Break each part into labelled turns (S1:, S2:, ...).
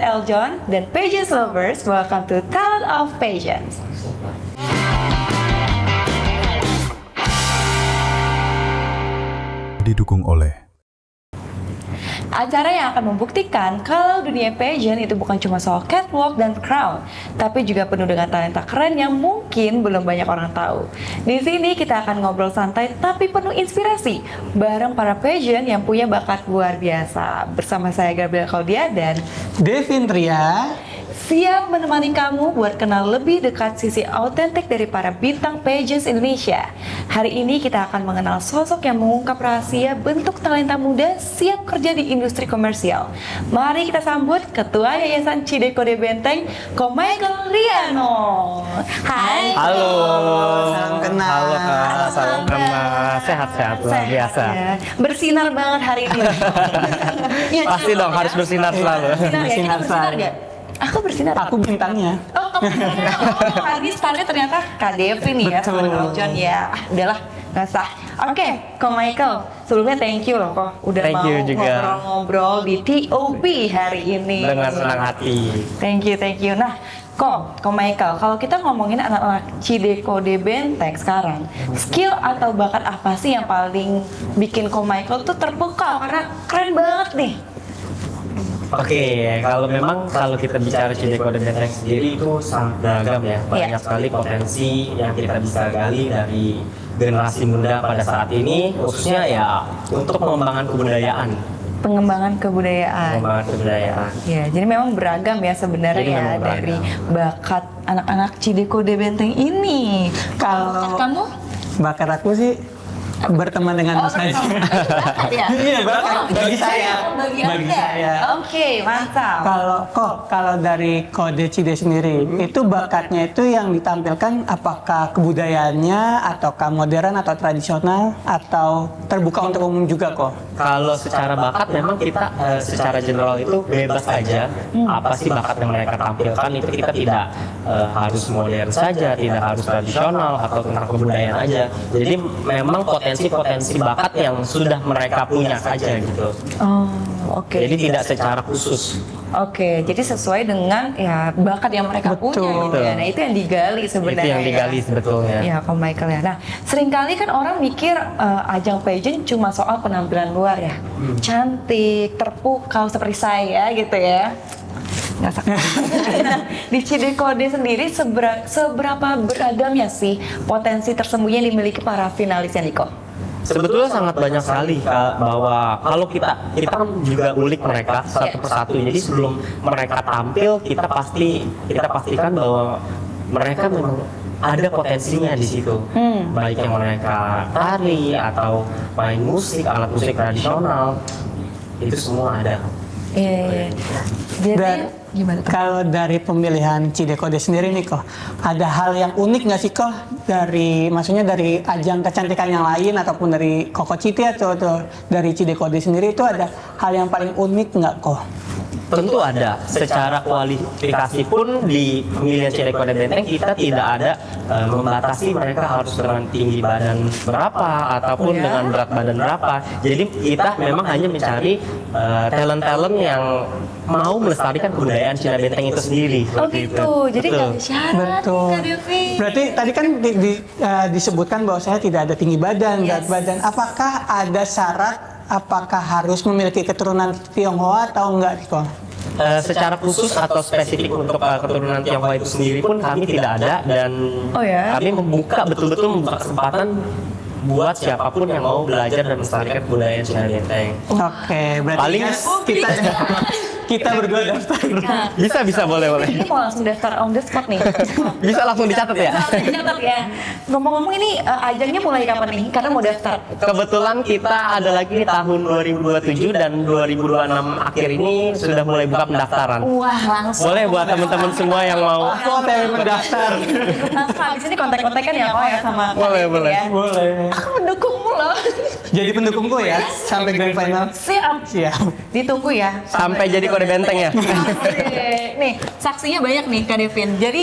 S1: Eljon dan Pageants Lovers. Welcome to Talent of Pageants.
S2: Didukung oleh
S1: Acara yang akan membuktikan kalau dunia pageant itu bukan cuma soal catwalk dan crown, tapi juga penuh dengan talenta keren yang mungkin belum banyak orang tahu. Di sini kita akan ngobrol santai tapi penuh inspirasi bareng para pageant yang punya bakat luar biasa. Bersama saya Gabriel Claudia dan
S3: Devin Ria.
S1: siap menemani kamu buat kenal lebih dekat sisi autentik dari para bintang pageants Indonesia. Hari ini kita akan mengenal sosok yang mengungkap rahasia bentuk talenta muda siap kerja di industri komersial. Mari kita sambut Ketua Yayasan Cidekode Benteng, Ko Michael Riano. Hai.
S4: Halo.
S3: Salam kenal.
S4: Halo Kak, salam kenal. Sehat-sehat luar biasa.
S1: Ya. Bersinar banget hari ini. Ya,
S4: Pasti dong harus bersinar selalu.
S1: Bersinar ya?
S3: Bersinar
S1: Kita bersinar
S3: selalu.
S1: nggak? Aku bersinar.
S3: Aku bintangnya.
S1: Oh, kamu hari ini startnya ternyata Kak Devin ya, sama
S3: Betul.
S1: Eljon ya. Udahlah, nggak sah. Oke, Ko Michael, sebelumnya thank you loh kok udah
S4: Thank
S1: mau
S4: you juga.
S1: ngobrol-ngobrol di TOP hari ini.
S4: Dengan senang hati.
S1: Thank you. Nah, Ko Michael, kalau kita ngomongin anak-anak Cidekode Benteng sekarang, skill atau bakat apa sih yang paling bikin Ko Michael tuh terpukau karena keren banget nih?
S4: Oke, kalau kita bicara Cidekode Benteng sendiri itu sangat beragam ya. Banyak
S1: Iya.
S4: sekali potensi yang kita bisa gali dari generasi muda pada saat ini, khususnya ya untuk pengembangan kebudayaan.
S1: Pengembangan kebudayaan.
S4: Pengembangan kebudayaan.
S1: Ya, jadi memang beragam ya sebenarnya
S4: Jadi
S1: ya
S4: memang beragam.
S1: dari bakat anak-anak Cidekode Benteng ini.
S3: Kalau
S1: Kamu?
S3: bakat aku sih berteman dengan Mas Haji.
S1: Bakat ya?
S3: Iya, bakat. Bagi saya.
S1: Bagi
S3: Bagi
S1: Anda?
S3: saya.
S1: Oke, mantap.
S3: Kalau dari Kode Cide sendiri, itu bakatnya itu yang ditampilkan apakah kebudayaannya, ataukah modern atau tradisional, atau terbuka untuk umum juga kok?
S4: Kalau secara bakat memang kita secara general itu bebas aja. Apa sih bakat yang mereka tampilkan itu kita tidak harus modern saja, tidak harus tradisional atau tentang kebudayaan aja. Jadi memang potensi bakat yang sudah mereka punya saja gitu.
S1: Oh, oke.
S4: Jadi tidak secara khusus.
S1: Oke, jadi sesuai dengan ya bakat yang mereka
S3: Betul.
S1: punya gitu ya. Nah, itu yang digali sebenarnya.
S4: Itu yang digali sebetulnya.
S1: Ya, Ko Michael ya. Nah, seringkali kan orang mikir ajang pageant cuma soal penampilan luar ya. Cantik, terpukau seperti saya gitu ya. Nggak sakit. Nah, di Cidekode sendiri seberapa beragamnya sih potensi tersembunyi yang dimiliki para finalisnya nih kok?
S4: Sebetulnya sangat banyak sekali Kak, bahwa kalau kita kan juga ulik mereka satu persatu. Jadi sebelum mereka tampil kita pastikan bahwa mereka memang ada potensinya di situ. Baik yang mereka tari atau main musik, alat musik tradisional, itu semua ada.
S1: Iya. Jadi
S3: Dan
S1: gimana tuh?
S3: kalau dari pemilihan Cidekode sendiri nih kok, ada hal yang unik nggak sih kok maksudnya dari ajang kecantikan yang lain ataupun dari Koko Citi atau dari Cidekode sendiri itu ada hal yang paling unik nggak kok?
S4: Tentu ada. Secara kualifikasi pun di pemilihan Cidekode Benteng kita tidak ada membatasi mereka harus dengan tinggi badan berapa ataupun
S1: Oh, ya?
S4: dengan berat badan berapa. Jadi kita memang hanya mencari talent-talent yang mau melestarikan kebudayaan Cina Benteng itu sendiri.
S1: Oh
S4: seperti
S1: gitu,
S4: itu.
S1: jadi
S4: Betul.
S1: nggak ada syarat
S3: Betul.
S1: Kak Devi.
S3: Berarti tadi kan disebutkan bahwa saya tidak ada tinggi badan, berat
S1: Yes.
S3: badan. Apakah ada syarat? Apakah harus memiliki keturunan Tionghoa atau enggak kok?
S4: Secara khusus atau spesifik untuk keturunan Tionghoa itu sendiri pun kami tidak ada, dan
S1: Oh ya?
S4: kami betul-betul membuka kesempatan buat siapapun yang mau belajar dan melestarikan kebudayaan Cina Benteng.
S3: Oke, berarti
S4: Paling-
S3: kita berdua daftar.
S4: Bisa boleh.
S1: Ini mau langsung daftar on the spot nih.
S4: Bisa langsung dicatat ya.
S1: Catat ya. Ngomong-ngomong ini ajangnya mulai kapan nih? Karena mau daftar.
S4: Kebetulan kita ada lagi di tahun 2027 dan 2026 akhir ini sudah mulai buka pendaftaran.
S1: Wah, langsung.
S4: Boleh buat teman-teman semua yang mau.
S3: Aku OTW mendaftar.
S1: Langsung habis ini kontak-kontakan ya kok ya sama
S4: Boleh,
S1: Kak Devi
S4: boleh.
S1: ya.
S3: Boleh.
S1: Aku mendukungmu loh.
S3: Jadi pendukungku ya sampai grand final.
S1: Siap.
S3: Siap.
S1: Ditunggu ya.
S4: Sampai jadi kode benteng ya.
S1: Asik. Nih, saksinya banyak nih Kak Devin. Jadi,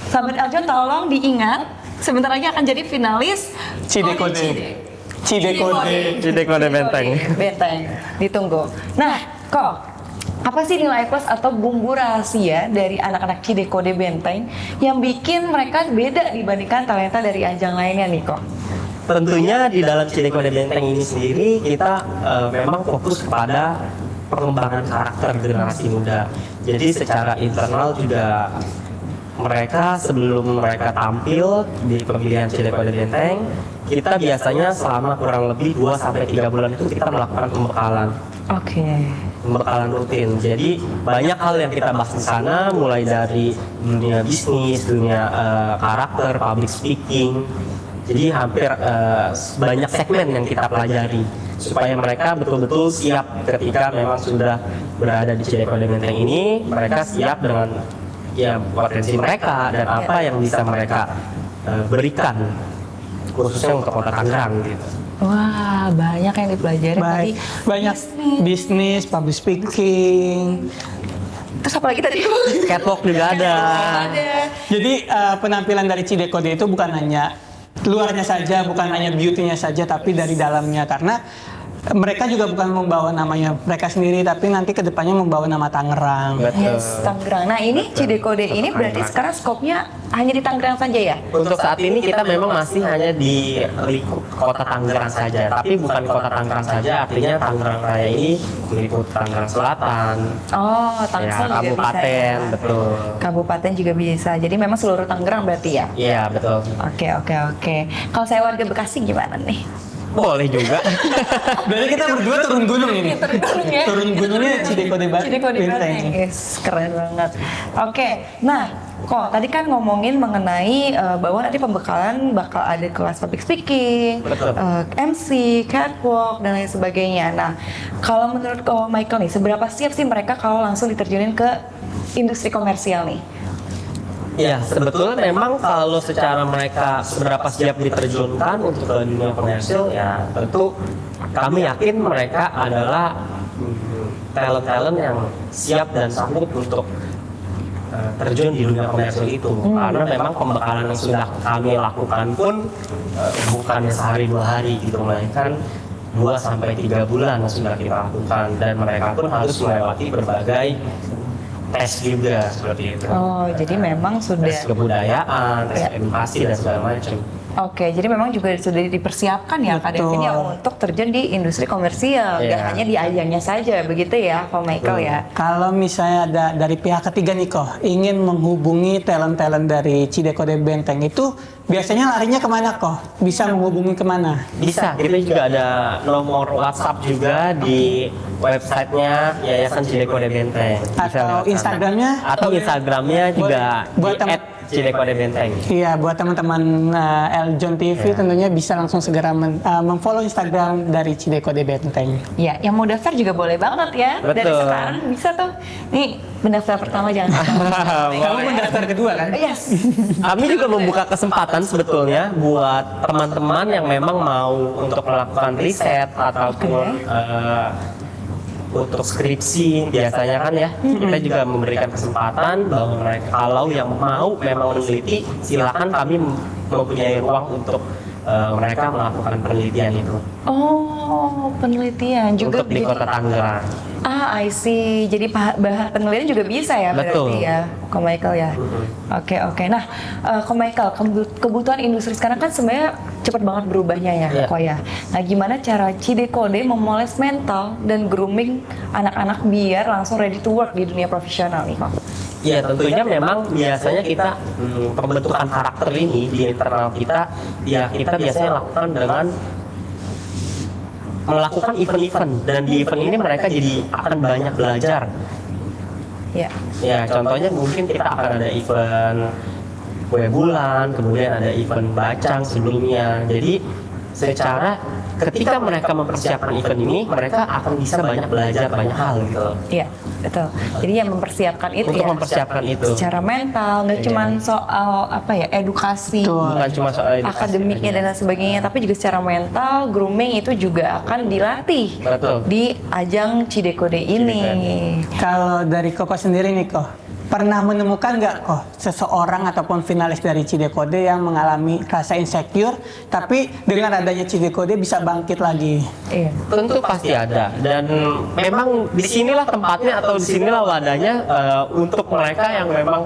S1: sahabat Eljon tolong diingat, sebentar lagi akan jadi finalis
S3: Cidekode.
S1: Cidekode.
S3: Cidekode.
S4: Jadi kode benteng.
S1: Benteng. Ditunggu. Nah, kok Apa sih nilai plus atau bumbu rahasia dari anak-anak Cidekode Benteng yang bikin mereka beda dibandingkan talenta dari ajang lainnya nih kok?
S4: Tentunya di dalam Cidekode Benteng ini sendiri kita memang fokus kepada pengembangan karakter generasi muda. Jadi secara internal juga mereka sebelum mereka tampil di pemilihan Cidekode Benteng, kita biasanya selama kurang lebih 2-3 bulan itu kita melakukan pembekalan.
S1: Oke.
S4: Pembekalan rutin. Jadi banyak hal yang kita bahas di sana, mulai dari dunia bisnis, dunia karakter, public speaking. Jadi hampir banyak segmen yang kita pelajari supaya mereka betul-betul siap ketika memang sudah berada di Cidekode Benteng ini. Mereka siap dengan ya potensi mereka dan apa yang bisa mereka berikan, khususnya untuk kota Tangerang gitu.
S1: Wah, banyak yang dipelajari tadi.
S3: Banyak bisnis, public speaking.
S1: Terus apa lagi tadi?
S4: Catwalk juga ada.
S3: Jadi penampilan dari Cidekode itu bukan hanya luarnya saja, bukan hanya beauty-nya saja, tapi dari dalamnya. Karena mereka juga bukan membawa namanya mereka sendiri, tapi nanti kedepannya membawa nama Tangerang.
S4: Betul.
S1: Yes, Tangerang. Nah ini Cidekode ini berarti sekarang skopnya hanya di Tangerang saja ya?
S4: Untuk saat ini kita memang masih hanya di lingkup kota Tangerang saja, tapi bukan kota Tangerang saja, artinya Tangerang Raya ini meliputi Tangerang Selatan,
S1: Oh,
S4: ya,
S1: Tangsel juga
S4: kabupaten,
S1: bisa ya?
S4: betul.
S1: Kabupaten juga bisa. Jadi memang seluruh Tangerang berarti ya?
S4: Iya betul.
S1: Oke. Kalau saya warga Bekasi gimana nih?
S4: Boleh juga.
S3: Berarti kita berdua turun gunung ini.
S1: Turun gunung ya?
S3: Turun gunungnya Cidekode
S1: Cidekode
S3: Benteng.
S1: Benteng. Yes, keren banget. Oke, nah kok tadi kan ngomongin mengenai bahwa nanti pembekalan bakal ada kelas public speaking,
S4: Betul.
S1: MC, catwalk dan lain sebagainya. Nah, kalau menurut Michael nih, seberapa siap sih mereka kalau langsung diterjunin ke industri komersial nih?
S4: Ya, sebetulnya memang kalau secara mereka seberapa siap diterjunkan untuk ke dunia komersil, ya tentu kami yakin mereka adalah talent-talent yang siap dan sanggup untuk terjun di dunia komersil itu. Karena memang pembekalan yang sudah kami lakukan pun bukannya sehari 2 hari gitu, melainkan 2-3 bulan yang sudah kita lakukan, dan mereka pun harus melewati berbagai tes juga seperti itu.
S1: Oh, jadi memang sudah.
S4: Tes kebudayaan, tes edukasi dan segala macam.
S1: Oke, jadi memang juga sudah dipersiapkan ya Kak
S3: Betul.
S1: Devin ya untuk terjun di industri komersial, nggak
S4: Iya.
S1: hanya di ajangnya saja, begitu ya Pak Michael ya.
S3: Kalau misalnya ada dari pihak ketiga nih kok ingin menghubungi talent-talent dari Cidekode Benteng itu biasanya larinya kemana kok? Bisa menghubungi kemana?
S4: Bisa, kita juga ada nomor WhatsApp juga di websitenya Yayasan Cidekode Benteng. Bisa
S3: Atau
S4: lewat sana.
S3: Instagramnya?
S4: Atau Instagramnya juga
S3: buat
S4: di @Cidekode Benteng.
S3: Iya, buat teman-teman Eljon TV tentunya bisa langsung segera memfollow Instagram dari Cidekode Benteng.
S1: Ya, yang mau daftar juga boleh banget ya. Dari
S4: Betul.
S1: sekarang bisa tuh. Nih, pendaftar pertama jangan sampai.
S3: Kamu mendaftar kedua kan?
S1: Yes.
S4: Kami juga membuka kesempatan sebetulnya buat teman-teman yang memang mau untuk melakukan riset ataupun untuk skripsi biasanya kan ya, kita juga memberikan kesempatan bahwa mereka kalau yang mau memang meneliti, silakan kami mempunyai ruang untuk mereka melakukan penelitian itu
S1: Oh, penelitian juga
S4: untuk di kota Tangerang.
S1: Ah, I see. Jadi bahan penelitian juga bisa ya berarti
S4: Betul.
S1: ya, Ko Michael ya. Oke. Nah, Ko Michael, kebutuhan industri sekarang kan sebenarnya cepat banget berubahnya ya,
S4: Iya.
S1: Ko ya. Nah, gimana cara Cidekode memoles mental dan grooming anak-anak biar langsung ready to work di dunia profesional nih, Ko?
S4: Ya tentunya memang biasanya kita pembentukan karakter ini di internal kita, ya kita biasanya lakukan dengan melakukan event-event, dan di event ini mereka jadi akan banyak belajar.
S1: Ya.
S4: Ya contohnya mungkin kita akan ada event kue bulan, kemudian ada event bacang sebelumnya. Jadi secara ketika mereka mempersiapkan event ini, mereka akan bisa banyak belajar banyak hal gitu.
S1: Iya, betul. Jadi yang mempersiapkan itu
S4: Untuk
S1: ya.
S4: mempersiapkan itu.
S1: Secara mental, nggak
S4: Iya.
S1: cuma soal apa ya, edukasi,
S4: Bukan cuma soal edukasi
S1: akademiknya
S4: aja.
S1: dan lain sebagainya, tapi juga secara mental, grooming itu juga akan dilatih
S4: Betul.
S1: di ajang Cidekode ini.
S3: Kalau dari Koko sendiri nih kok, pernah menemukan nggak kok seseorang ataupun finalis dari Cidekode yang mengalami rasa insecure, tapi dengan adanya Cidekode bisa bangkit lagi.
S1: Iya.
S4: Tentu pasti ada, dan memang disinilah tempatnya atau disinilah wadahnya untuk mereka yang memang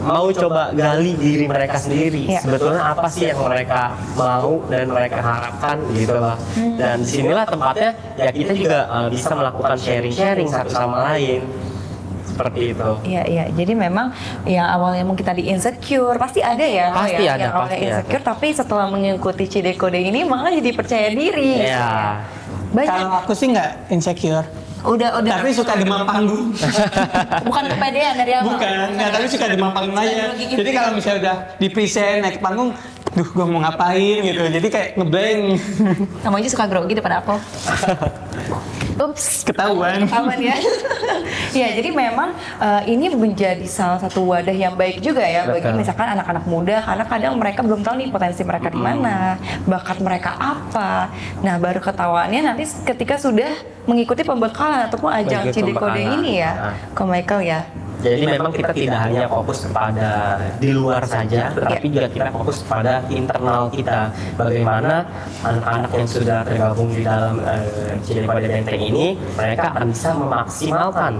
S4: mau coba gali diri mereka sendiri.
S1: Iya.
S4: Sebetulnya apa sih yang mereka mau dan mereka harapkan gitu loh. Dan disinilah tempatnya ya kita juga bisa melakukan sharing-sharing satu sama lain. Seperti itu.
S1: Iya, iya. Jadi memang yang awalnya mungkin tadi insecure, pasti ada ya.
S4: Pasti
S1: ya,
S4: ada,
S1: yang awalnya
S4: pasti
S1: insecure, tapi setelah mengikuti Cidekode ini malah jadi percaya diri.
S4: Iya.
S1: Banyak.
S3: Kalau aku sih nggak insecure,
S1: Udah.
S3: tapi suka demam panggung.
S1: Bukan kepedean dari awal.
S3: Bukan, nggak, tapi suka demam panggung aja. Jadi kalau misalnya udah di present naik ke panggung, duh gue mau ngapain gitu. Jadi kayak ngeblank.
S1: Kamu aja suka grogi depan aku. Ups.
S3: Ketahuan.
S1: Aman ya. Ya, jadi memang ini menjadi salah satu wadah yang baik juga ya bagi
S4: Betul.
S1: misalkan anak-anak muda, karena kadang mereka belum tahu nih potensi mereka di mana, bakat mereka apa. Nah, baru ketahuannya nanti ketika sudah mengikuti pembekalan ataupun ajang
S4: Mengikuti
S1: Cidekode
S4: pembekalan.
S1: ini ya,
S4: Nah.
S1: Ko Michael ya.
S4: Jadi memang kita tidak hanya fokus kepada di luar saja, tetapi juga kita fokus kepada internal kita. Bagaimana anak-anak yang sudah tergabung di dalam Cidekode Benteng ini, mereka akan bisa memaksimalkan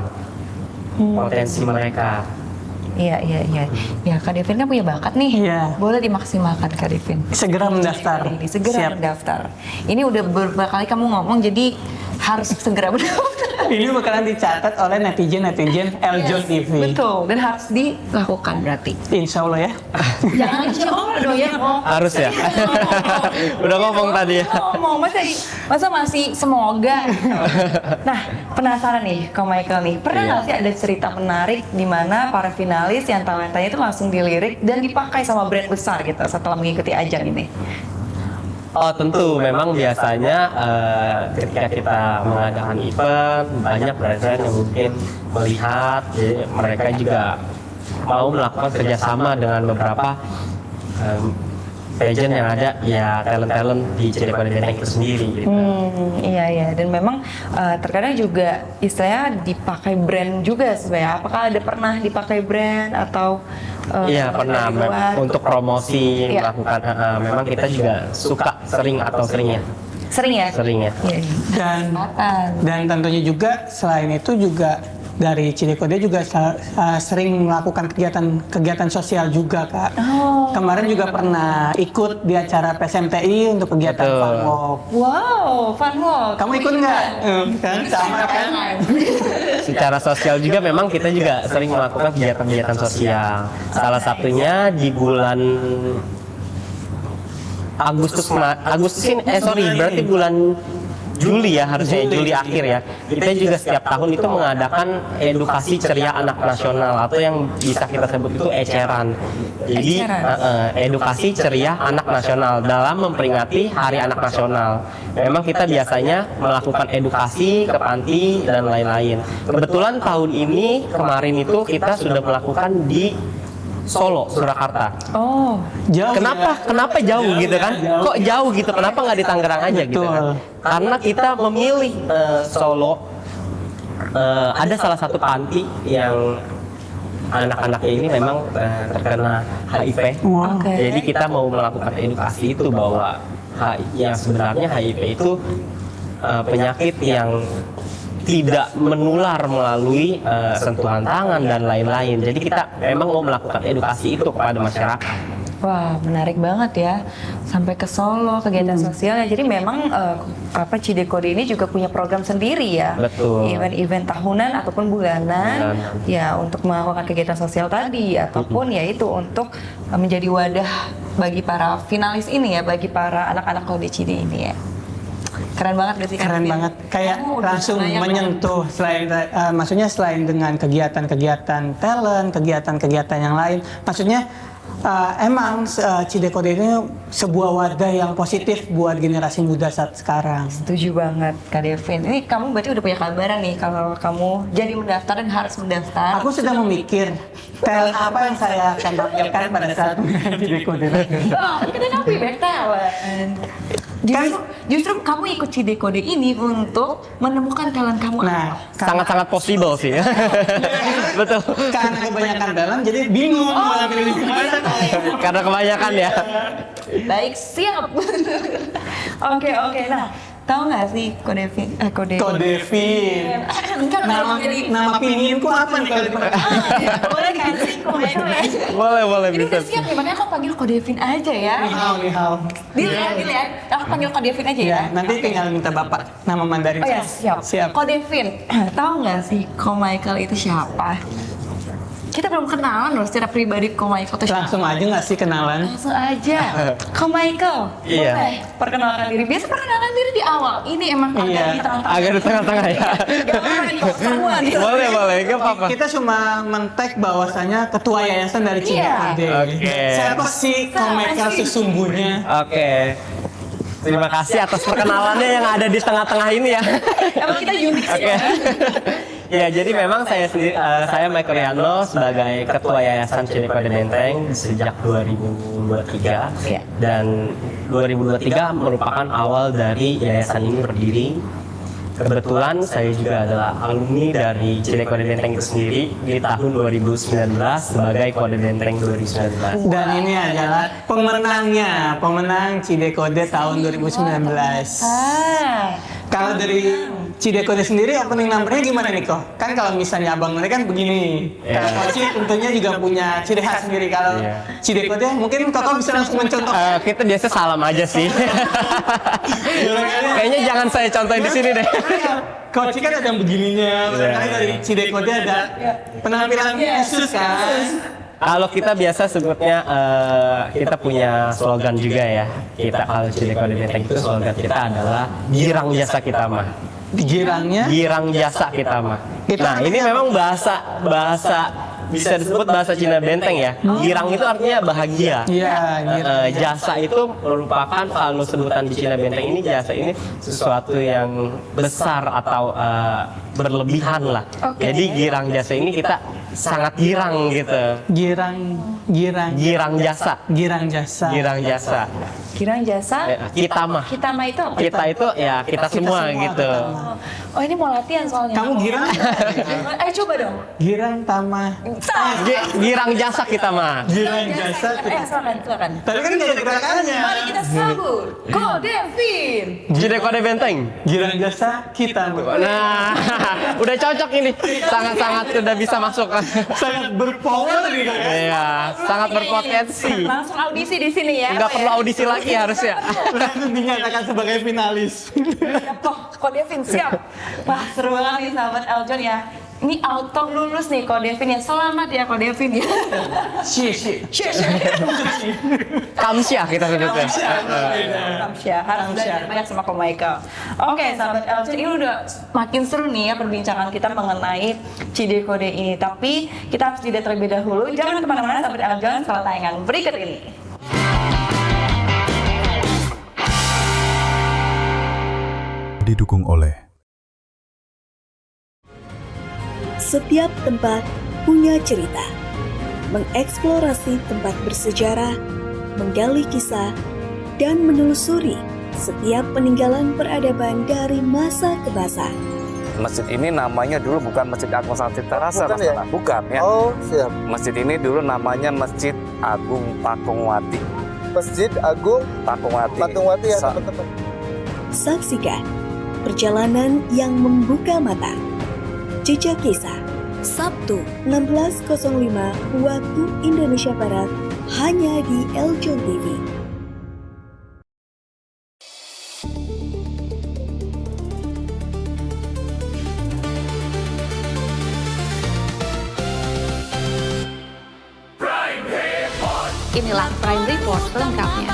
S4: potensi mereka.
S1: Iya. Ya, Kak Devin kan punya bakat nih.
S3: Iya.
S1: Boleh dimaksimalkan, Kak Devin.
S3: Segera mendaftar.
S1: Ini segera
S3: Siap.
S1: mendaftar. Ini udah beberapa kali kamu ngomong, jadi harus segera mendaftar.
S3: Ini bakalan dicatat oleh netizen Eljon TV.
S1: Betul, dan harus dilakukan berarti.
S3: Insya Allah ya.
S1: Jangan insya Allah dong ya.
S4: Harus ya? Udah ngomong tadi ya?
S1: Ngomong, masa masih semoga. Nah, penasaran nih, Ko Michael nih. Pernah nggak sih ada cerita menarik di mana para finalis yang talentanya itu langsung dilirik dan dipakai sama brand besar gitu setelah mengikuti ajang ini?
S4: Oh tentu, memang biasanya ketika kita mengadakan event, banyak brand-brand yang mungkin melihat, jadi mereka juga mau melakukan kerjasama dengan beberapa pageant yang ada, ya talent-talent di Cidekode Benteng itu sendiri gitu.
S1: Iya, dan memang terkadang juga istilahnya dipakai brand juga sebenarnya. Apakah ada pernah dipakai brand atau
S4: Iya pernah,
S1: di luar?
S4: untuk promosi
S1: Iya.
S4: melakukan, memang kita juga suka sering ya.
S1: Sering ya?
S4: Sering ya.
S1: Iya.
S3: Dan tentunya juga selain itu juga dari Cidekode juga sering melakukan kegiatan sosial juga, Kak.
S1: Oh,
S3: Kemarin juga pernah ikut di acara PSMTI untuk kegiatan
S4: Betul.
S3: fun walk.
S1: wow, fun walk.
S3: Kamu ikut nggak? Kan sama kan?
S4: Secara sosial juga memang kita juga sering melakukan kegiatan-kegiatan sosial. Salah satunya di bulan Agustus ini, berarti bulan Juli ya, harusnya Juli akhir ya. Kita juga setiap tahun itu mengadakan edukasi ceria anak nasional atau yang bisa kita sebut itu eceran. Jadi edukasi ceria anak nasional dalam memperingati Hari Anak Nasional. Memang kita biasanya melakukan edukasi ke panti dan lain-lain. Kebetulan tahun ini kemarin itu kita sudah melakukan di Solo, Surakarta.
S1: Oh,
S3: Jauh
S4: Kenapa
S3: ya?
S4: jauh gitu kan? Kok jauh gitu? Kenapa nggak di Tangerang aja gitu kan?
S3: Betul.
S4: Karena kita memilih Solo. Ada salah satu panti yang anak-anaknya ini memang terkena HIV.
S3: Wow.
S1: Oke.
S4: Jadi kita mau melakukan edukasi itu bahwa yang sebenarnya HIV itu penyakit yang tidak menular melalui sentuhan tangan dan lain-lain. Jadi kita memang mau melakukan edukasi itu kepada masyarakat.
S1: wah menarik banget ya. Sampai ke Solo, kegiatan sosial ya. Jadi memang Cidekode ini juga punya program sendiri ya.
S4: Betul.
S1: Event-event tahunan ataupun bulanan. Ya untuk melakukan kegiatan sosial tadi ataupun ya itu untuk menjadi wadah bagi para finalis ini ya, bagi para anak-anak Kodecide ini ya. Keren banget gak sih?
S3: Keren banget, kayak langsung menyentuh maksudnya selain dengan kegiatan-kegiatan talent, kegiatan-kegiatan yang lain, maksudnya emang Cidekode ini sebuah wadah yang positif buat generasi muda saat sekarang.
S1: Setuju banget Kak Devin. Ini kamu berarti udah punya gambaran nih kalau kamu jadi mendaftar dan harus mendaftar.
S3: Aku sedang memikir talent apa yang saya akan tampilkan pada saat Cidekode.
S1: Oh, kita kan punya banyak talent. Justru kamu ikut Cidekode ini untuk menemukan talent kamu.
S3: Nah,
S4: Sangat-sangat possible sih. Betul.
S3: karena kebanyakan talent jadi bingung malah pilih mana.
S4: Karena kebanyakan ya.
S1: Baik, siap. Oke. Nah, tahu nggak sih Kodevin?
S3: Kodevin.
S1: Enggak,
S3: Nama pininku apa nih kalau dipanggil?
S1: boleh kan sih Kodevin ya?
S4: Boleh
S1: Ini
S4: bisa.
S1: udah siap nih, makanya aku panggil Kodevin aja ya.
S3: Ni hao.
S1: Dilihat. Aku panggil Kodevin aja ya.
S3: Ya, nanti tinggal minta bapak nama Mandarin.
S1: Oh ya,
S3: saya.
S1: siap. Kodevin, tahu nggak sih Ko Michael itu siapa? Kita belum kenalan loh secara pribadi Ko Michael itu siapa.
S3: Langsung aja nggak sih kenalan?
S1: Langsung aja. Ko Michael,
S4: Iya.
S1: boleh perkenalkan diri. Biasa perkenalkan diri di awal. Ini emang agak
S3: Iya.
S1: di tengah-tengah.
S4: Agak di tengah-tengah ya.
S1: Gak apa-apa nih, semua nih.
S4: Boleh, gak apa-apa.
S3: Kita cuma men-tag bahwasanya ketua yayasan dari Cidekode.
S4: Oke.
S3: Siapa sih Ko Michael sesungguhnya?
S4: Oke. Terima kasih atas perkenalannya yang ada di tengah-tengah ini ya.
S1: Emang kita unik sih.
S4: Oke. Ya, jadi memang saya sendiri, saya Michael Riano sebagai Ketua Yayasan Cidekode Menteng sejak 2023.
S1: Iya.
S4: Dan 2023 merupakan awal dari yayasan ini berdiri. Kebetulan saya juga adalah alumni dari Cidekode Menteng itu sendiri di tahun 2019 sebagai Kode Menteng 2019.
S3: Dan ini adalah pemenang Cidekode tahun 2019. Kalau dari Cidekode sendiri opening number-nya gimana nih kok? Kan kalau misalnya Abang Nuri kan begini.
S4: Iya.
S3: Kalau Koci tentunya juga punya ciri khas sendiri. Kalau
S4: Iya.
S3: Cidekode mungkin Koko bisa langsung mencontoh.
S4: Kita biasa salam aja sih. Kayaknya jangan saya contohin di sini deh.
S3: Koci kan ada yang begininya, barangkali
S4: Iya.
S3: dari Cidekode ada penampilan khusus kan?
S4: Kalau kita biasa sebutnya kita punya slogan juga ya. Kita kalau Cidekode Menteng itu slogan kita adalah girang jasa kita mah.
S3: Digirangnya
S4: Girang jasa kita mah.
S3: Itu
S4: Nah, ini memang bahasa bisa disebut bahasa Cina Benteng ya. Girang itu artinya bahagia.
S3: Iya,
S4: Jasa itu merupakan kalau sebutan di Cina Benteng ini jasa ini sesuatu yang besar atau berlebihan lah.
S1: Oke.
S4: Jadi girang jasa ini kita sangat girang gitu.
S3: girang
S4: Girang jasa.
S3: girang jasa.
S4: Girang jasa.
S1: Kirang jasa.
S4: Kita mah.
S1: Kita mah itu apa?
S4: Kita itu ya kita semua gitu.
S1: Oh, ini mau latihan soalnya.
S3: Kamu girang?
S1: Coba dong.
S3: Girang tamah.
S4: Girang jasa kita mah.
S3: Girang jasa.
S1: Silakan.
S3: Tadi kan udah gerakannya.
S1: Mari kita sambut Kodevin.
S4: Cidekode Benteng.
S3: Girang jasa kita.
S4: Nah, udah cocok ini. Sangat-sangat udah bisa masuk.
S3: Sangat berpower nih kan.
S4: Iya, sangat berpotensi.
S1: Langsung audisi di sini ya.
S4: Nggak perlu audisi lagi harusnya.
S3: Langsung dinyatakan sebagai finalis.
S1: Kodevin siap. Wah, seru banget nih sahabat Eljon ya. Ini auto lulus nih Kodevin ya. Selamat ya Kodevin ya.
S3: Sih.
S4: Kamsyah kita sebutnya.
S1: Kamsyah, harus belajar banyak sama Ko Michael. Oke, sahabat Eljon, ini udah makin seru nih ya perbincangan kita mengenai Cidekode ini. Tapi kita harus jeda terlebih dahulu. Jangan kemana-mana sahabat Eljon, setelah tayangan berikut ini.
S2: Didukung oleh
S5: Setiap tempat punya cerita. Mengeksplorasi tempat bersejarah, menggali kisah, dan menelusuri setiap peninggalan peradaban dari masa ke masa.
S6: Masjid ini namanya dulu bukan Masjid Agung Sangat Cipta Rasa,
S7: Bukan
S6: Mas
S7: ya?
S6: Nana. Bukan ya.
S7: Oh, siap.
S6: Masjid ini dulu namanya Masjid Agung Pakungwati.
S7: Masjid Agung
S6: Pakungwati.
S7: Patungwati ya,
S6: Sa-
S7: teman-teman.
S5: Saksikan perjalanan yang membuka mata. Jejak Kisah, Sabtu 16.05 waktu Indonesia Barat, hanya di Eljon TV.
S1: Inilah Prime Report selengkapnya.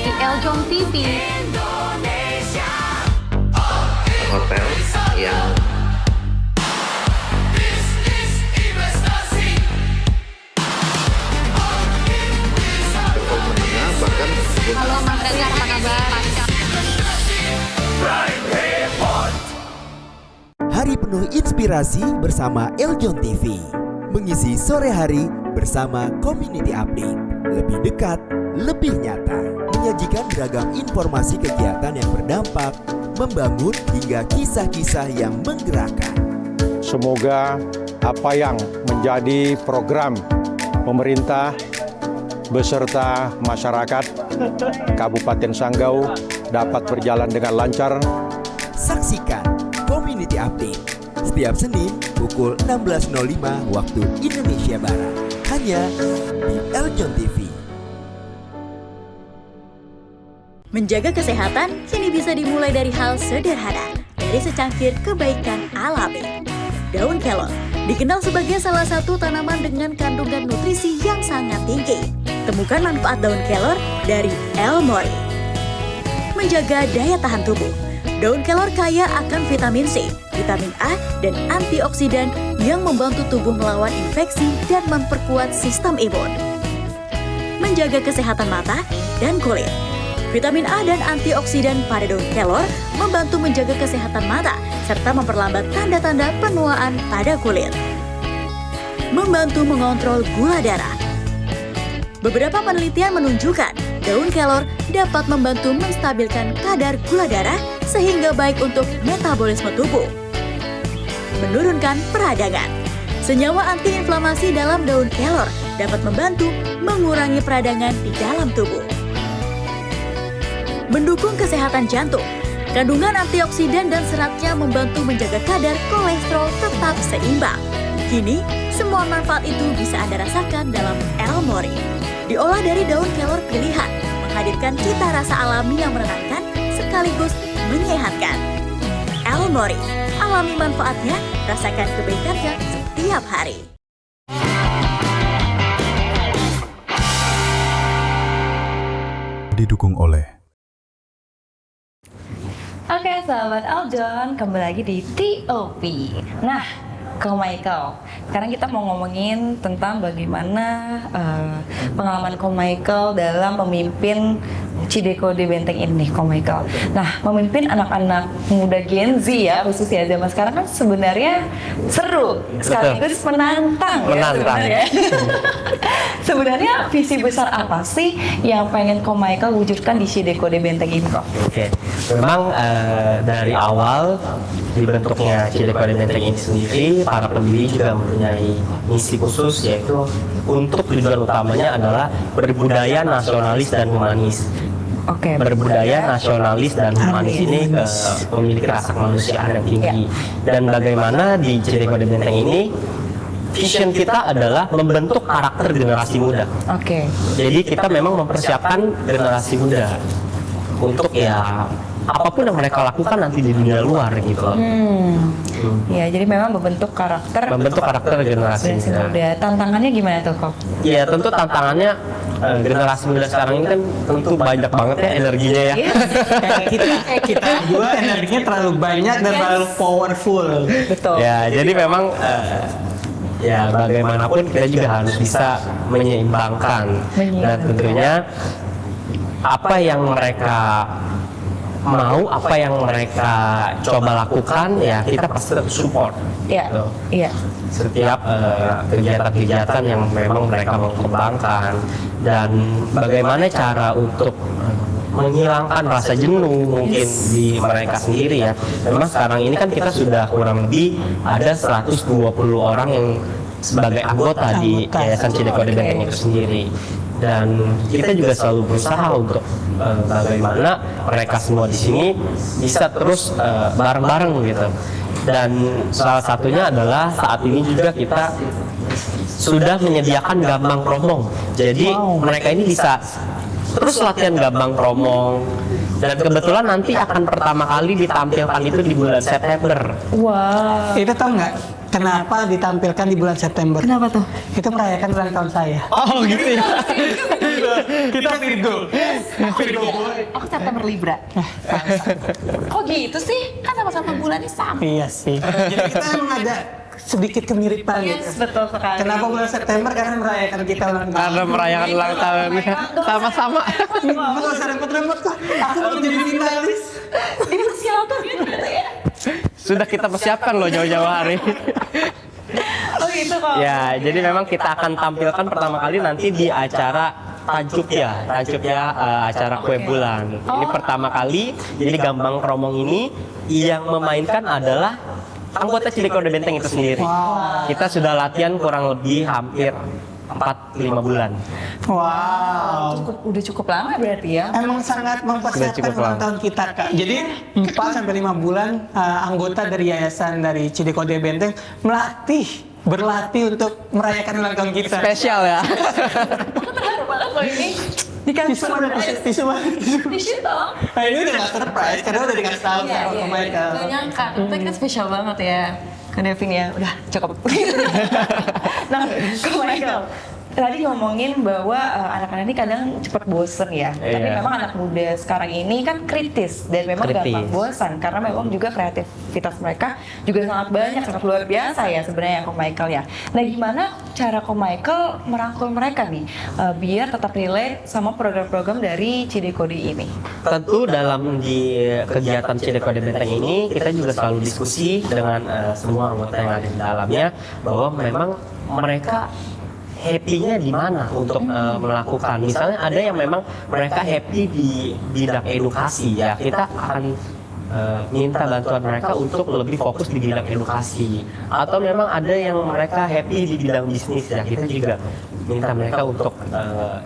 S1: Di Eljon TV.
S8: Hotel yang performanya bahkan
S1: Halo Mas Reza, apa kabar?
S9: Hari Penulis
S2: penuh inspirasi bersama Eljon TV. Mengisi sore hari bersama Community Update. Lebih dekat, lebih nyata. Menyajikan beragam informasi kegiatan yang berdampak, membangun hingga kisah-kisah yang menggerakkan.
S7: Semoga apa yang menjadi program pemerintah beserta masyarakat Kabupaten Sanggau dapat berjalan dengan lancar.
S2: Saksikan Community Update setiap Senin pukul 16.05 waktu Indonesia Barat. Hanya di Eljon TV.
S9: Menjaga kesehatan kini bisa dimulai dari hal sederhana, dari secangkir kebaikan alami. Daun kelor dikenal sebagai salah satu tanaman dengan kandungan nutrisi yang sangat tinggi. Temukan manfaat daun kelor dari El Mori. Menjaga daya tahan tubuh. Daun kelor kaya akan vitamin C, vitamin A, dan antioksidan yang membantu tubuh melawan infeksi dan memperkuat sistem imun. Menjaga kesehatan mata dan kulit. Vitamin A dan antioksidan pada daun kelor membantu menjaga kesehatan mata serta memperlambat tanda-tanda penuaan pada kulit. Membantu mengontrol gula darah. Beberapa penelitian menunjukkan daun kelor dapat membantu menstabilkan kadar gula darah sehingga baik untuk metabolisme tubuh. Menurunkan peradangan. Senyawa antiinflamasi dalam daun kelor dapat membantu mengurangi peradangan di dalam tubuh. Mendukung kesehatan jantung. Kandungan antioksidan dan seratnya membantu menjaga kadar kolesterol tetap seimbang. Kini, semua manfaat itu bisa Anda rasakan dalam El Mori. Diolah dari daun kelor pilihan, menghadirkan cita rasa alami yang menenangkan sekaligus menyehatkan. El Mori, alami manfaatnya, rasakan kebaikannya setiap hari.
S10: Didukung oleh
S1: Oke, sahabat Eljon, kembali lagi di TOP. Nah, Ko Michael, sekarang kita mau ngomongin tentang bagaimana pengalaman Ko Michael dalam memimpin Cidekode Benteng ini, Ko Michael. Nah, memimpin anak-anak muda Gen Z ya, khususnya zaman sekarang kan sebenarnya seru, sekaligus menantang. Ya, sebenarnya. Sebenarnya visi besar apa sih yang pengen Ko Michael wujudkan di Cidekode Benteng ini, kok?
S4: Oke, memang dari awal dibentuknya Cidekode Benteng ini sendiri, para pendiri juga mempunyai misi khusus, yaitu untuk tujuan utamanya adalah berbudaya nasionalis dan humanis.
S1: Oke,
S4: berbudaya nasionalis dan humanis ini memiliki rasa kemanusiaan yang tinggi. Dan bagaimana di Cidekode Benteng ini vision kita adalah membentuk karakter generasi muda.
S1: Oke.
S4: Jadi kita memang mempersiapkan generasi muda untuk ya apapun yang mereka lakukan nanti di dunia luar gitu.
S1: Ya, jadi memang membentuk karakter
S4: generasi
S1: muda. Tantangannya gimana tuh, kok?
S4: Ya, tentu tantangannya generasi muda sekarang ini kan tentu banyak banget ya energinya ya.
S3: kita juga energinya terlalu banyak dan terlalu powerful.
S1: Betul.
S4: Ya, jadi memang ya bagaimanapun kita juga harus bisa menyeimbangkan. Dan tentunya apa yang mereka mau, apa yang mereka coba lakukan, ya kita pasti support.
S1: Iya.
S4: Gitu.
S1: Iya.
S4: Setiap kegiatan-kegiatan yang memang mereka mau kembangkan, dan bagaimana cara untuk menghilangkan rasa jenuh mungkin di mereka sendiri ya. Memang sekarang ini kan kita sudah kurang lebih ada 120 orang yang sebagai anggota di Yayasan Cidekode Benteng itu sendiri. Dan kita juga selalu berusaha untuk bagaimana mereka semua di sini bisa terus bareng-bareng gitu. Dan salah satunya adalah saat ini juga kita sudah menyediakan gambang kromong. Jadi mereka ini bisa terus latihan gambang kromong. Dan kebetulan nanti akan pertama kali ditampilkan itu di bulan September.
S3: Wow. Itu tau nggak kenapa ditampilkan di bulan September?
S1: Kenapa tuh?
S3: Itu merayakan ulang tahun saya.
S4: Oh gitu ya.
S3: Kita Virgo.
S1: Aku September Libra. Kok gitu sih? Kan sama-sama bulannya sama.
S3: Iya sih. Jadi kita emang ada sedikit kemiripan gitu.
S1: Betul sekali.
S3: Kenapa bulan September? Karena merayakan kita ulang tahun.
S4: Karena merayakan ulang tahun sama-sama.
S3: Nggak usah repot-repot kok. Aku mau jadi finalis.
S1: Ini siapa gitu ya?
S4: sudah kita persiapkan loh jauh-jauh hari.
S1: Oh gitu kok.
S4: Ya, jadi memang kita akan tampilkan pertama kali nanti di acara Tajuk ya, acara kue bulan. Ini pertama kali, jadi Gambang Kromong ini yang memainkan adalah anggota Cidekode Benteng itu sendiri. Kita sudah latihan kurang lebih hampir 4-5 bulan.
S3: Wow.
S1: Udah cukup lama berarti ya.
S3: Emang sangat mempersiapkan ulang tahun kita, Kak. Jadi 4-5 bulan anggota dari yayasan dari Cidekode Benteng berlatih untuk merayakan ulang tahun kita.
S4: Spesial ya.
S1: Aku terharu banget loh ini. Dikasih
S3: Tisu mana?
S1: Tisu dong.
S3: Nah, ini udah gak surprise karena udah dikasih tahu sama Michael.
S1: Gak nyangka, kita kan spesial banget ya. Ke Devin ya, udah cukup. Nah, ke Michael. Tadi ngomongin bahwa anak-anak ini kadang cepat bosen ya. Tapi memang anak muda sekarang ini kan kritis dan memang gampang bosan karena memang juga kreativitas mereka juga sangat banyak, sangat luar biasa ya sebenarnya Ko Michael ya. Nah, gimana cara Ko Michael merangkul mereka nih biar tetap relate sama program-program dari Cidekode ini?
S4: Tentu dalam di kegiatan Cidekode Benteng ini kita juga selalu diskusi dengan semua anggota yang ada di dalamnya bahwa memang mereka happy-nya di mana untuk melakukan. Misalnya ada yang memang mereka happy di bidang edukasi ya, kita akan minta bantuan mereka untuk lebih fokus di bidang edukasi. Atau memang ada yang mereka happy di bidang bisnis ya, kita juga minta mereka untuk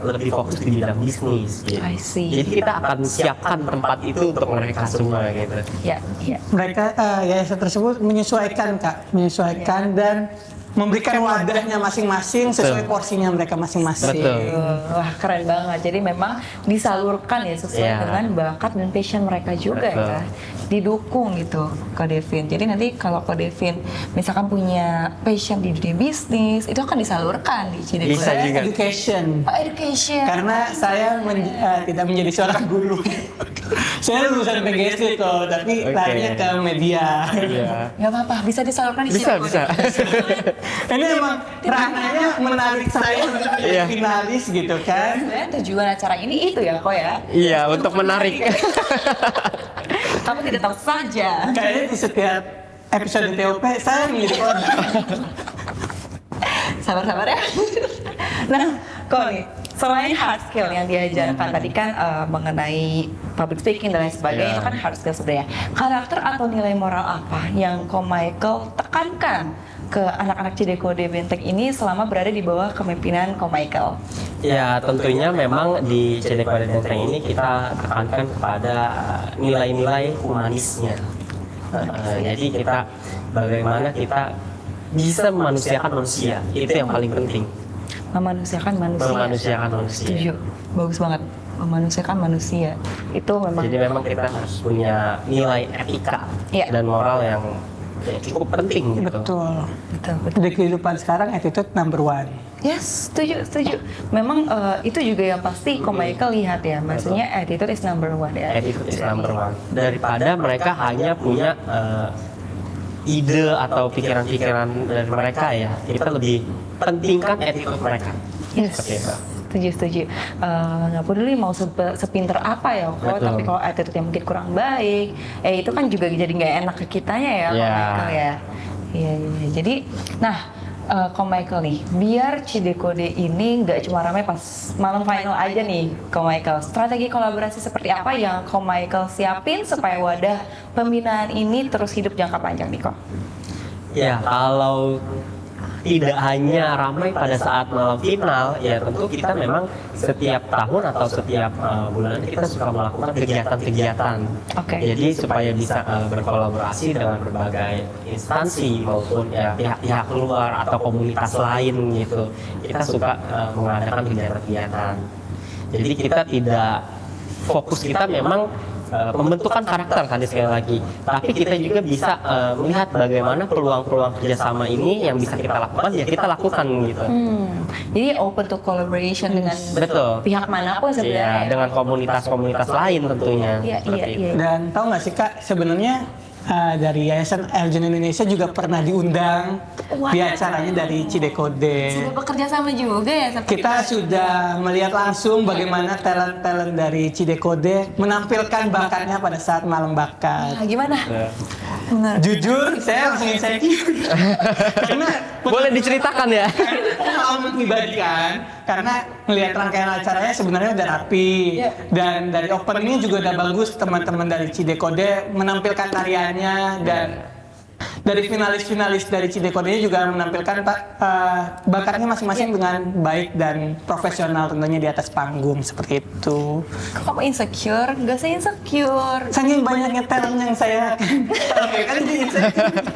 S4: lebih fokus di bidang bisnis gitu.
S1: I see.
S4: Jadi kita akan siapkan tempat itu untuk mereka semua gitu.
S1: Ya, ya.
S3: Mereka yayasan tersebut menyesuaikan, Kak, dan memberikan wadahnya masing-masing sesuai porsinya mereka masing-masing.
S4: Betul.
S1: Wah, keren banget. Jadi memang disalurkan ya sesuai dengan bakat dan passion mereka juga ya. Didukung gitu ke Devin. Jadi nanti kalau ke Devin misalkan punya passion di dunia bisnis, itu akan disalurkan di Cidekode.
S4: Bisa juga.
S3: Education.
S1: Oh, education.
S3: Karena saya tidak menjadi seorang guru. Saya lulusan PGSD kok, tapi larinya ke media.
S1: Gak apa-apa, bisa disalurkan di Cidekode.
S4: Bisa.
S3: Ini emang ranahnya menarik saya untuk menjadi finalis gitu kan.
S1: Sebenarnya tujuan acara ini itu ya kok ya.
S4: Iya, untuk menarik.
S1: Kamu tidak tahu saja.
S3: Kayaknya di setiap episode TOP saya menjadi korban.
S1: Sabar-sabar ya. Nah, kok nih, selain hard skill yang diajarkan tadi kan mengenai public speaking dan lain sebagainya, itu kan hard skill sebenarnya. Karakter atau nilai moral apa yang Ko Michael tekankan ke anak-anak Cidekode Benteng ini selama berada di bawah kepemimpinan Ko Michael?
S4: Ya, tentunya memang di Cidekode Benteng ini kita tekankan kepada nilai-nilai humanisnya. Jadi kita bagaimana kita bisa memanusiakan manusia, itu yang paling penting.
S1: Memanusiakan manusia.
S4: Memanusiakan manusia.
S1: Setuju, bagus banget. Memanusiakan manusia itu memang.
S4: Jadi memang kita harus punya nilai etika dan moral yang cukup penting gitu.
S3: Betul.
S1: Betul.
S3: Di kehidupan sekarang attitude number one.
S1: Yes, setuju. Memang itu juga yang pasti Ko Michael lihat ya, maksudnya attitude is number one ya.
S4: Attitude is number one. Daripada mereka hanya punya ide atau pikiran-pikiran dari mereka ya, kita lebih pentingkan attitude mereka.
S1: Yes. Setuju. Nggak peduli mau sepinter apa ya, tapi kalau attitude-nya mungkin kurang baik, itu kan juga jadi nggak enak ke kitanya ya, Ko Michael ya. Iya. Jadi, nah, Ko Michael nih, biar Cidekode ini nggak cuma ramai pas malam final aja nih, Ko Michael. Strategi kolaborasi seperti apa yang Ko Michael siapin supaya wadah pembinaan ini terus hidup jangka panjang nih, Ko?
S4: Ya, kalau tidak hanya ramai pada saat malam final, ya tentu kita memang setiap tahun atau setiap bulan kita suka melakukan kegiatan-kegiatan. Jadi supaya bisa berkolaborasi dengan berbagai instansi maupun ya pihak-pihak luar atau komunitas lain gitu. Kita suka mengadakan kegiatan-kegiatan. Jadi kita tidak fokus kita memang pembentukan karakter tadi sekali lagi, tapi kita juga bisa melihat bagaimana peluang-peluang kerjasama ini yang bisa kita lakukan, ya kita lakukan gitu.
S1: Jadi open to collaboration dengan pihak manapun sebenarnya.
S4: Iya, dengan komunitas-komunitas lain tentunya.
S1: Iya.
S3: Dan tahu nggak sih Kak, sebenarnya dari Yayasan Eljon Indonesia juga pernah diundang di acaranya dari Cidekode.
S1: Sudah bekerja sama juga ya?
S3: Kita sudah melihat langsung bagaimana talent-talent dari Cidekode menampilkan bakatnya pada saat malam bakat.
S1: Gimana? Benar.
S3: Jujur, saya langsung insecure. Karena
S4: Boleh diceritakan ya?
S3: pengalaman pribadi kan, karena melihat rangkaian acaranya sebenarnya udah rapi, dan dari openingnya juga udah bagus. Teman-teman dari Cidekode menampilkan karyanya, dan dari finalis-finalis dari Cidekode juga menampilkan bakatnya masing-masing dengan baik dan profesional tentunya di atas panggung seperti itu.
S1: Kok kamu insecure? Gak saya insecure.
S3: Saking banyaknya talent yang saya kan jadi insecure.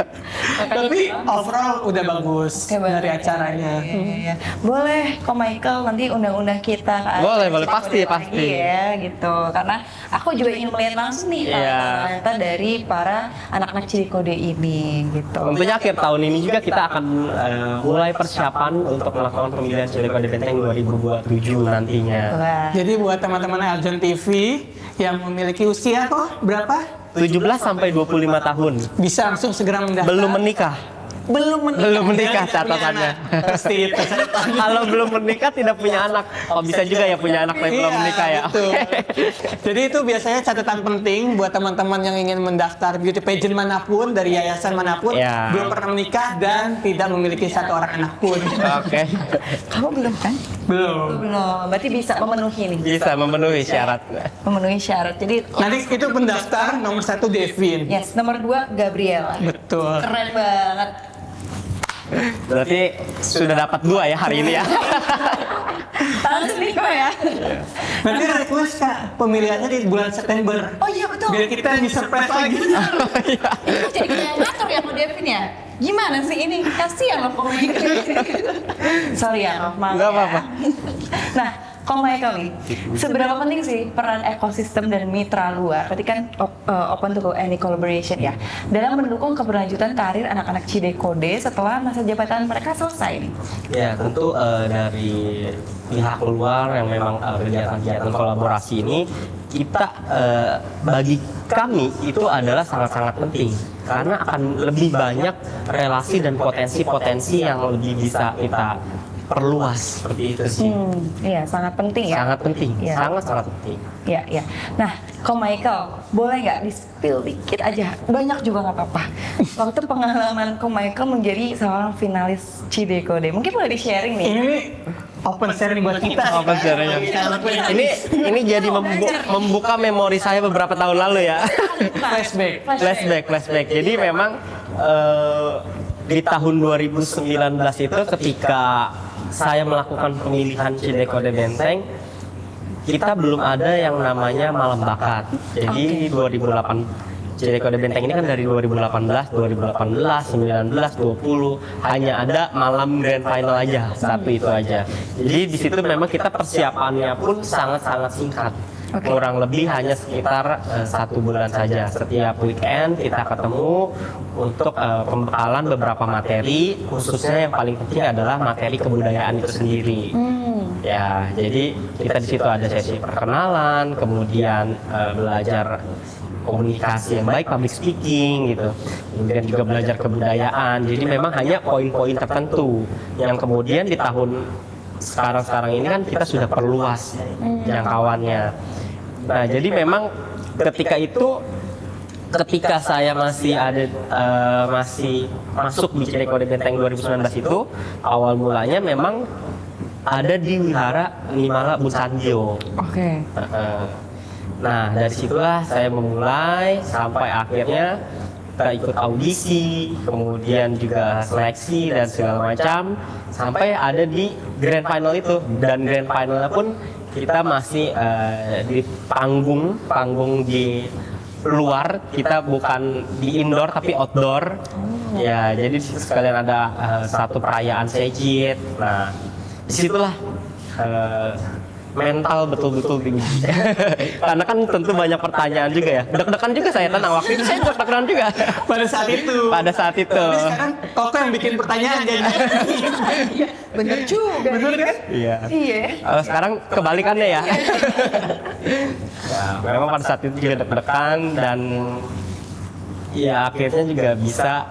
S3: Tapi overall udah bagus dari acaranya.
S1: Iya. Boleh kok Michael nanti undang-undang kita ke acara
S4: Boleh,
S1: Cidekode
S4: pasti,
S1: lagi
S4: pasti.
S1: ya gitu. Karena aku juga ingin melihat langsung nih talenta dari para anak-anak Cidekode ini gitu.
S4: Tentunya akhir tahun ini juga kita akan mulai persiapan untuk melakukan pemilihan Cidekode Benteng 2027 nantinya.
S1: Wah.
S3: Jadi buat teman-teman Eljon TV yang memiliki usia kok berapa?
S4: 17 sampai 25 tahun.
S3: Bisa langsung segera mendaftar.
S4: Belum menikah.
S1: Belum menikah.
S4: Belum menikah
S3: Dan punya
S4: catatannya.
S3: anak. Pasti itu catatannya.
S4: Kalau belum menikah tidak punya anak. Oh bisa juga ya punya anak tapi belum
S3: Iya,
S4: menikah ya.
S3: betul. Jadi itu biasanya catatan penting buat teman-teman yang ingin mendaftar beauty pageant manapun dari yayasan manapun,
S4: Iya.
S3: belum pernah menikah dan tidak memiliki satu orang anak pun.
S4: Oke.
S1: Kamu belum kan?
S3: Belum.
S1: Belum. Berarti bisa memenuhi nih.
S4: Bisa memenuhi syarat.
S1: Memenuhi syarat. Jadi
S3: Nanti itu pendaftar nomor 1 Devin.
S1: yes, nomor 2 Gabriela.
S3: Betul.
S1: Keren banget.
S4: Berarti sudah dapat 2 ya hari ini ya.
S1: Langsung nih kok ya.
S3: Nanti request Kak, pemilihannya di bulan September.
S1: Oh iya betul.
S3: Biar kita di surprise lagi.
S1: Ini jadi kayak ngatur ya Ko Devin ya. Gimana sih ini? Kasihan loh Ko Michael. Sorry ya, maaf.
S4: Nggak
S1: ya.
S4: apa-apa.
S1: Nah, Ko Michael nih, seberapa penting sih peran ekosistem dan mitra luar? Berarti kan open to any collaboration ya, dalam mendukung keberlanjutan karir anak-anak Cidekode setelah masa jabatan mereka selesai nih.
S4: Ya tentu dari pihak luar yang memang kegiatan-kegiatan kolaborasi ini kita bagi kami itu adalah sangat-sangat penting karena akan lebih banyak relasi dan potensi-potensi yang lebih bisa kita perluas seperti itu sih.
S1: Iya, sangat penting ya.
S4: Sangat penting,
S1: Iya.
S4: sangat penting.
S1: Iya, iya. Nah, Ko Michael, boleh nggak di-spill dikit aja? Banyak juga nggak apa-apa. Waktu pengalaman Ko Michael menjadi seorang finalis Cidekode, mungkin boleh di-sharing nih.
S3: Ini open sharing buat kita.
S4: Open sharing. Ini jadi membuka memori saya beberapa tahun lalu ya. Flashback. Jadi memang di tahun 2019 itu ketika saya melakukan pemilihan Cidekode Benteng, kita belum ada yang namanya malam bakat. Jadi 2008 Cidekode Benteng ini kan dari 2018, 19, 20 hanya ada malam grand final aja, satu itu aja. Jadi di situ memang kita persiapannya pun sangat-sangat singkat. Kurang lebih hanya sekitar 1 bulan saja. Setiap weekend kita ketemu untuk pembekalan beberapa materi, khususnya yang paling penting adalah materi kebudayaan itu sendiri. Ya, jadi kita di situ ada sesi perkenalan, kemudian belajar komunikasi yang baik, public speaking gitu. Kemudian juga belajar kebudayaan. Jadi memang hanya poin-poin tertentu yang kemudian di tahun sekarang ini kan kita sudah perluas jangkauannya. Nah, jadi memang ketika saya masih masih masuk di Cidekode Benteng 2019 itu, awal mulanya memang ada di Wihara Nimala Bun Sanjo.
S1: Oke.
S4: Nah, dari situlah saya memulai sampai akhirnya kita ikut audisi, kemudian juga seleksi dan segala macam sampai ada di grand final itu. Dan grand finalnya pun kita masih di panggung di luar, kita bukan di indoor tapi outdoor. Ya, jadi di situ sekalian ada satu perayaan sejit. Nah, disitulah mental betul-betul diuji. Karena kan tentu banyak pertanyaan juga ya. Deg-degan juga saya tenang, waktu itu saya deg-degan juga.
S3: Pada saat itu.
S4: Tapi
S3: sekarang Koko yang bikin pertanyaan jadi.
S1: Bener juga.
S3: Bener kan?
S4: Iya.
S1: Iya.
S4: Sekarang kebalikannya ya. Ya, memang pada saat itu juga deg-degan dan ya akhirnya juga bisa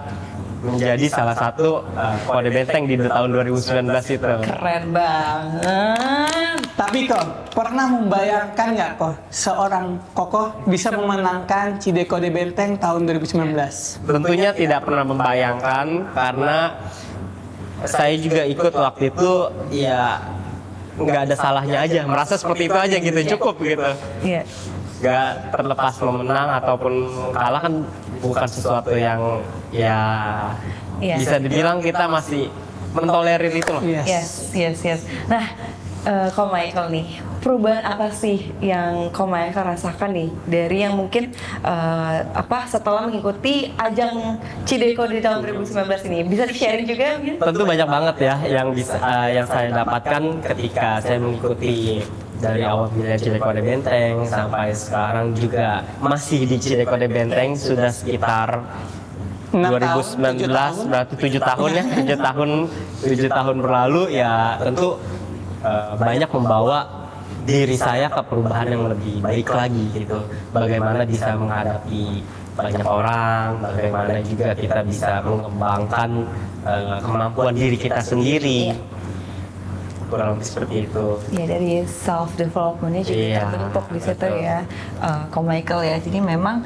S4: menjadi salah satu kode benteng di tahun 2019 itu.
S1: Keren banget.
S3: Tapi kok pernah membayangkan nggak kok seorang Koko bisa memenangkan Cidekode Benteng tahun 2019?
S4: Tentunya tidak pernah membayangkan karena saya juga ikut waktu itu ya nggak ada salahnya aja, merasa seperti itu aja gitu, cukup gitu.
S1: Iya.
S4: Nggak terlepas memenang ataupun kalah kan bukan sesuatu yang ya
S1: Iya.
S4: bisa dibilang kita masih mentolerir itu loh.
S1: Yes. Nah, Ko Michael nih, perubahan apa sih yang Ko Michael rasakan nih dari yang mungkin setelah mengikuti ajang Cidekode di tahun 2019 ini? Bisa di-sharing juga mungkin?
S4: Tentu banyak banget ya yang bisa yang saya dapatkan ketika saya mengikuti dari awal pilihan Cidekode Benteng sampai sekarang juga masih di Cidekode Benteng sudah sekitar 2019 berarti 7 tahun ya, 7 tahun berlalu ya tentu banyak membawa diri saya ke perubahan yang lebih baik lagi gitu. Bagaimana bisa menghadapi banyak orang, bagaimana juga kita bisa mengembangkan kemampuan diri kita sendiri. Kurang lebih seperti itu.
S1: Ya, dari self development-nya juga terbentuk di situ ya, Ko Michael ya. Jadi memang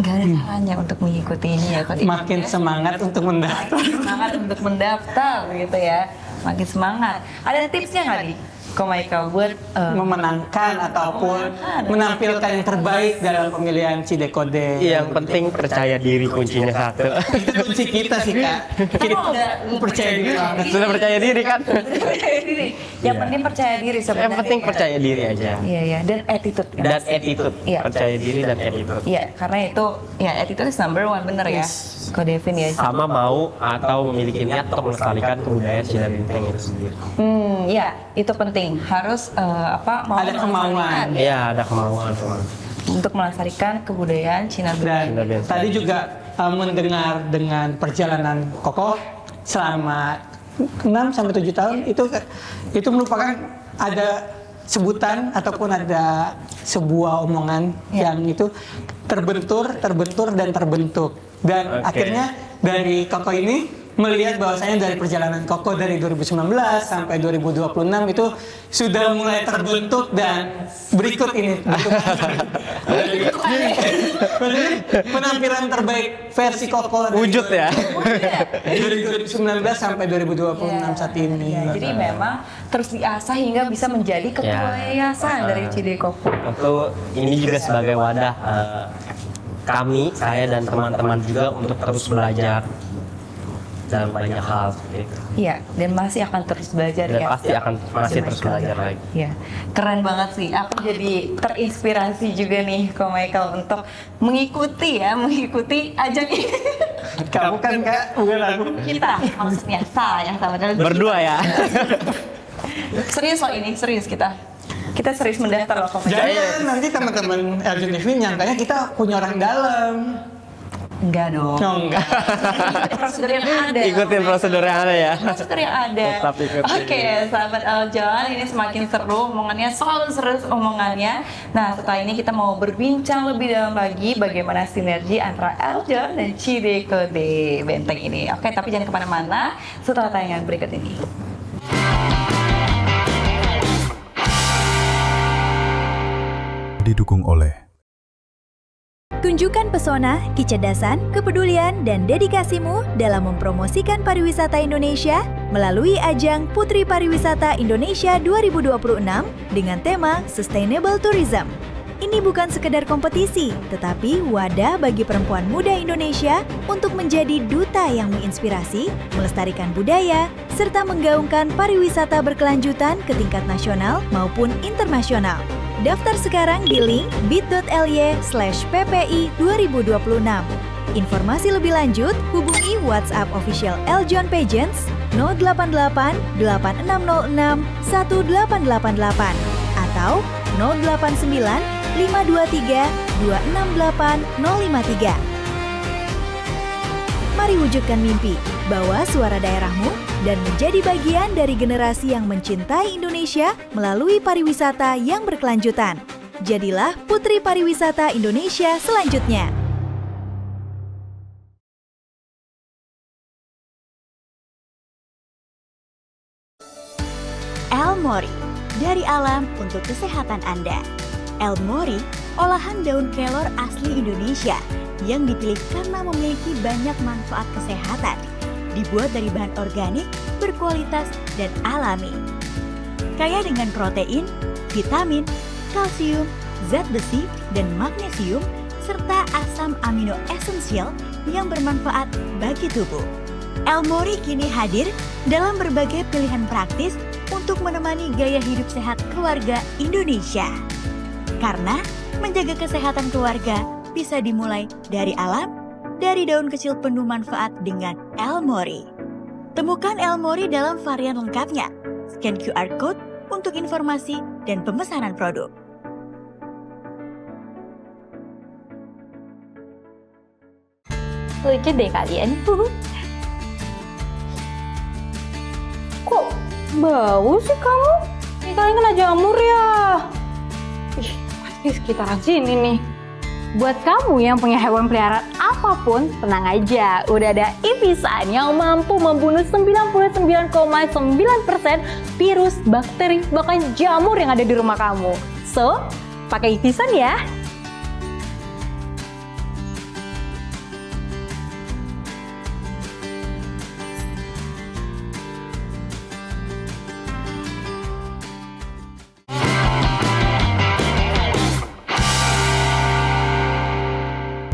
S1: nggak ada salahnya untuk mengikuti ini ya.
S3: Makin semangat untuk mendaftar.
S1: Semangat untuk mendaftar gitu ya. Makin semangat. Ada tipsnya nggak nih, Ko Michael, buat
S3: memenangkan ataupun menampilkan yang terbaik dalam pemilihan Cidekode?
S4: Yang penting percaya diri kuncinya satu.
S3: Itu kunci kita sih Kak. Kita percaya diri banget.
S4: Sudah percaya diri kan?
S1: percaya diri. Yang penting percaya diri sebenarnya.
S4: Yang penting percaya diri aja.
S1: Iya, dan attitude.
S4: Dan attitude.
S1: Iya.
S4: Percaya diri dan attitude.
S1: Iya, karena itu ya attitude is number one, bener ya. Ko Devin ya.
S4: Sama mau atau memiliki niat untuk melestarikan kebudayaan Cina Benteng itu sendiri.
S1: Ya, itu penting. Harus mau
S3: Ada kemauan.
S4: Iya, ada kemauan.
S1: untuk melestarikan kebudayaan Cina Benteng.
S3: Dan tadi juga mendengar dengan perjalanan Koko selama 6 sampai 7 tahun itu merupakan ada sebutan ataupun ada sebuah omongan yang itu terbentur dan terbentuk. Dan akhirnya dari Koko ini melihat bahwasanya dari perjalanan Koko dari 2019 sampai 2026 itu sudah mulai terbentuk dan berikut ini penampilan terbaik versi Koko
S4: Wujud ya.
S3: dari 2019 sampai 2026 saat ini.
S1: Ya, jadi memang terus diasah hingga bisa menjadi ketua yayasan dari Cidekode.
S4: Tentu ini juga sebagai wadah saya dan teman-teman juga untuk terus belajar dalam banyak hal seperti itu.
S1: Iya, dan masih akan terus belajar
S4: Dan
S1: ya.
S4: pasti akan masih terus belajar lagi.
S1: Iya, keren banget sih. Aku jadi terinspirasi juga nih, Ko Michael, untuk mengikuti ajang ini.
S3: Kamu kan Kak, bukan aku.
S1: Kita, maksudnya saya sama dengan
S4: Berdua ya.
S1: Serius loh ini, serius kita. Kita serius mendaftar loh, Ko Michael.
S3: Jangan nanti teman-teman Eljon TV nyangkanya kita punya orang dalam.
S1: Enggak dong.
S3: Oh, enggak.
S1: Ikutin prosedur yang ada.
S4: Ikutin prosedur yang ada ya.
S1: Prosedur yang ada.
S4: Tetap ikutin.
S1: Oke, sahabat Eljon, ini semakin seru omongannya, selalu seru omongannya. Nah, setelah ini kita mau berbincang lebih dalam lagi bagaimana sinergi antara Eljon dan Cidekode Benteng ini. Oke, tapi jangan kemana-mana setelah tayangan berikut ini.
S10: Didukung oleh
S9: Tunjukkan pesona, kecerdasan, kepedulian, dan dedikasimu dalam mempromosikan pariwisata Indonesia melalui ajang Putri Pariwisata Indonesia 2026 dengan tema Sustainable Tourism. Ini bukan sekedar kompetisi, tetapi wadah bagi perempuan muda Indonesia untuk menjadi duta yang menginspirasi, melestarikan budaya, serta menggaungkan pariwisata berkelanjutan ke tingkat nasional maupun internasional. Daftar sekarang di link bit.ly/ppi 2026. Informasi lebih lanjut hubungi WhatsApp official Eljon Pageants 088 8606 1888 atau 089 523 268 053. Mari wujudkan mimpi, bawa suara daerahmu, dan menjadi bagian dari generasi yang mencintai Indonesia melalui pariwisata yang berkelanjutan. Jadilah Putri Pariwisata Indonesia selanjutnya. El Mori, dari alam untuk kesehatan Anda. El Mori, olahan daun kelor asli Indonesia yang dipilih karena memiliki banyak manfaat kesehatan. Dibuat dari bahan organik, berkualitas, dan alami. Kaya dengan protein, vitamin, kalsium, zat besi, dan magnesium, serta asam amino esensial yang bermanfaat bagi tubuh. El Mori kini hadir dalam berbagai pilihan praktis untuk menemani gaya hidup sehat keluarga Indonesia. Karena menjaga kesehatan keluarga bisa dimulai dari alam, dari daun kecil penuh manfaat dengan El Mori. Temukan El Mori dalam varian lengkapnya. Scan QR Code untuk informasi dan pemesanan produk.
S10: Lucu deh kalian. Kok bau sih kamu? Ini kalian kena jamur ya? Ih, pasti sekitaran sini nih. Buat kamu yang punya hewan peliharaan apapun, tenang aja. Udah ada Ivisan yang mampu membunuh 99,9% virus, bakteri, bahkan jamur yang ada di rumah kamu. So, pakai Ivisan ya.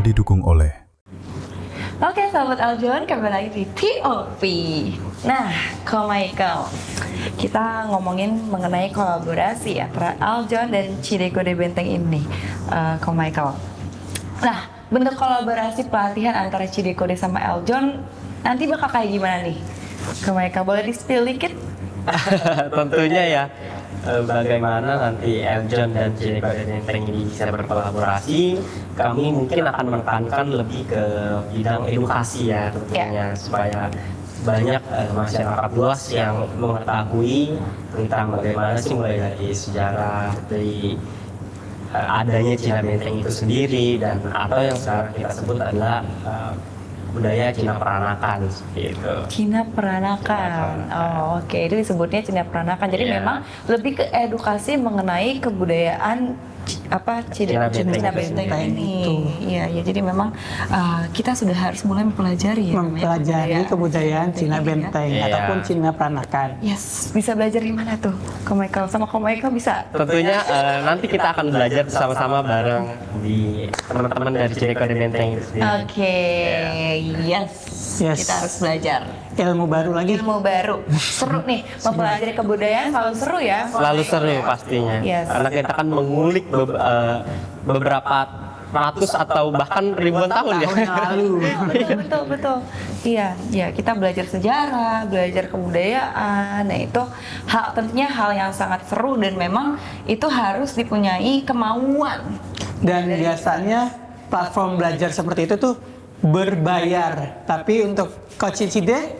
S11: Didukung oleh
S1: Oke, sahabat Eljon, kembali lagi di TOP. Nah, Ko Michael, kita ngomongin mengenai kolaborasi antara Eljon dan Cidekode Benteng ini, Ko Michael. Nah, bentuk kolaborasi pelatihan antara Cidekode sama Eljon nanti bakal kayak gimana nih? Ko Michael, boleh di-spill dikit?
S4: Tentunya ya, bagaimana nanti Eljon dan Cidekode Benteng ini bisa berkolaborasi, kami mungkin akan menekankan lebih ke bidang edukasi ya tentunya, supaya banyak masyarakat luas yang mengetahui tentang bagaimana sih mulai dari sejarah, dari adanya Cina Benteng itu sendiri, dan atau yang sekarang kita sebut adalah budaya Cina Peranakan seperti itu.
S1: Cina Peranakan. Oh, oke. Itu disebutnya Cina Peranakan. Jadi memang lebih ke edukasi mengenai kebudayaan Cina Benteng ini. Iya, ya. Jadi memang kita sudah harus mulai mempelajari
S3: kebudayaan Cina Benteng ataupun Cina Peranakan.
S1: Yes, bisa belajar di mana tuh? Ko Michael sama Ko Michael bisa?
S4: Tentunya nanti kita akan belajar bersama-sama bareng di teman-teman dari Cidekode Benteng itu sendiri.
S1: Oke, yes. Kita harus belajar.
S3: Ilmu baru lagi.
S1: Ilmu baru. Seru nih, mempelajari kebudayaan selalu seru ya.
S4: Selalu seru pastinya.
S1: Yes.
S4: Karena kita akan mengulik beberapa ratus atau bahkan ribuan tahun ya.
S1: Betul. Iya, kita belajar sejarah, belajar kebudayaan. Nah, itu tentunya hal yang sangat seru dan memang itu harus dipunyai kemauan.
S3: Dan biasanya platform belajar seperti itu tuh berbayar. Tapi untuk Coach Cide,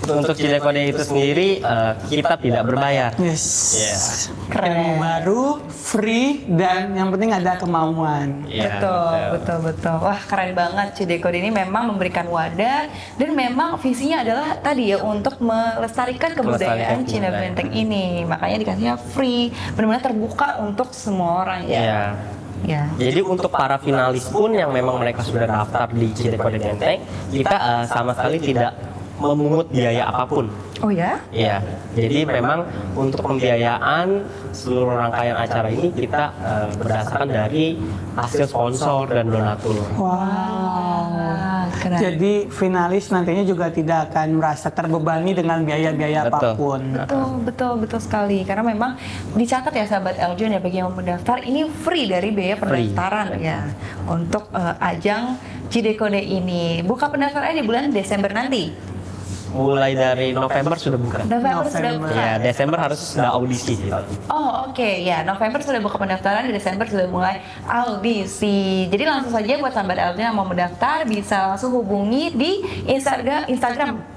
S4: untuk Cidekode itu sendiri kita tidak berbayar.
S3: Yes. Keren. Baru, free, dan yang penting ada kemauan.
S1: Betul. Wah, keren banget. Cidekode ini memang memberikan wadah dan memang visinya adalah tadi ya untuk melestarikan kebudayaan Cina Benteng ini. Makanya dikasihnya free, benar-benar terbuka untuk semua orang ya. Ya.
S4: Jadi untuk para finalis pun yang memang mereka sudah daftar di Cidekode Benteng, kita sama sekali tidak memungut biaya apapun.
S1: Oh ya?
S4: Iya. Jadi memang untuk pembiayaan seluruh rangkaian acara ini kita berdasarkan dari hasil sponsor dan donatur.
S3: Wow. Keren. Jadi finalis nantinya juga tidak akan merasa terbebani dengan biaya-biaya apapun.
S1: Betul sekali. Karena memang dicatat ya sahabat Eljon ya, bagi yang mau mendaftar ini free dari biaya pendaftaran ya untuk ajang Cidekode ini. Buka pendaftarannya di bulan Desember nanti.
S4: Mulai dari November sudah buka.
S1: November.
S4: Ya, Desember harus sudah audisi.
S1: Oh, oke. Ya, November sudah buka pendaftaran, di Desember sudah mulai audisi. Jadi langsung saja buat sahabat Eljon yang mau mendaftar bisa langsung hubungi di Instagram.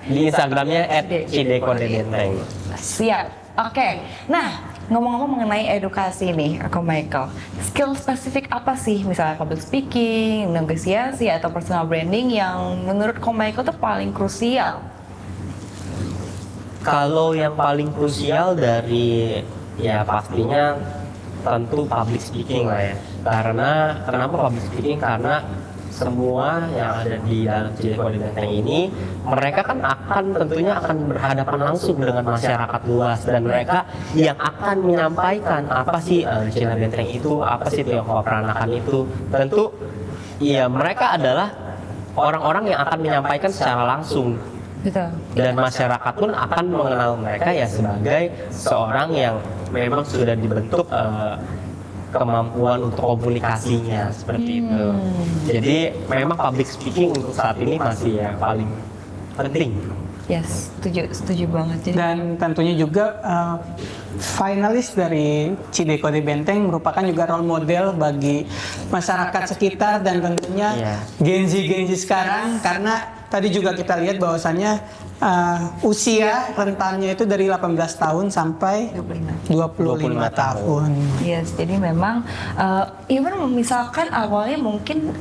S4: Di Instagramnya @cidekodebenteng.
S1: Siap. Oke. Nah, ngomong-ngomong mengenai edukasi nih, Ko Michael, skill spesifik apa sih, misalnya public speaking, negosiasi, atau personal branding yang menurut Ko Michael tuh paling krusial?
S4: Kalau yang paling krusial dari ya pastinya tentu public speaking lah ya. Karena kenapa public speaking? Karena semua yang ada di dalam CD Kode Benteng ini, mereka kan tentunya akan berhadapan langsung dengan masyarakat luas, dan mereka yang akan menyampaikan apa sih CD Benteng itu, apa sih Tionghoa Peranakan itu. Tentu ya mereka adalah orang-orang yang akan menyampaikan secara langsung.
S1: Betul.
S4: Dan masyarakat pun akan mengenal mereka ya sebagai seorang yang memang sudah dibentuk kemampuan untuk komunikasinya seperti itu. Jadi memang public speaking untuk saat ini masih yang paling penting.
S1: Yes, setuju banget. Jadi,
S3: Dan tentunya juga finalis dari CD Kode Benteng merupakan juga role model bagi masyarakat sekitar dan tentunya Gen Z sekarang, karena tadi juga kita lihat bahwasannya usia rentannya itu dari 18 tahun sampai 25 tahun.
S1: Yes, jadi memang even misalkan awalnya mungkin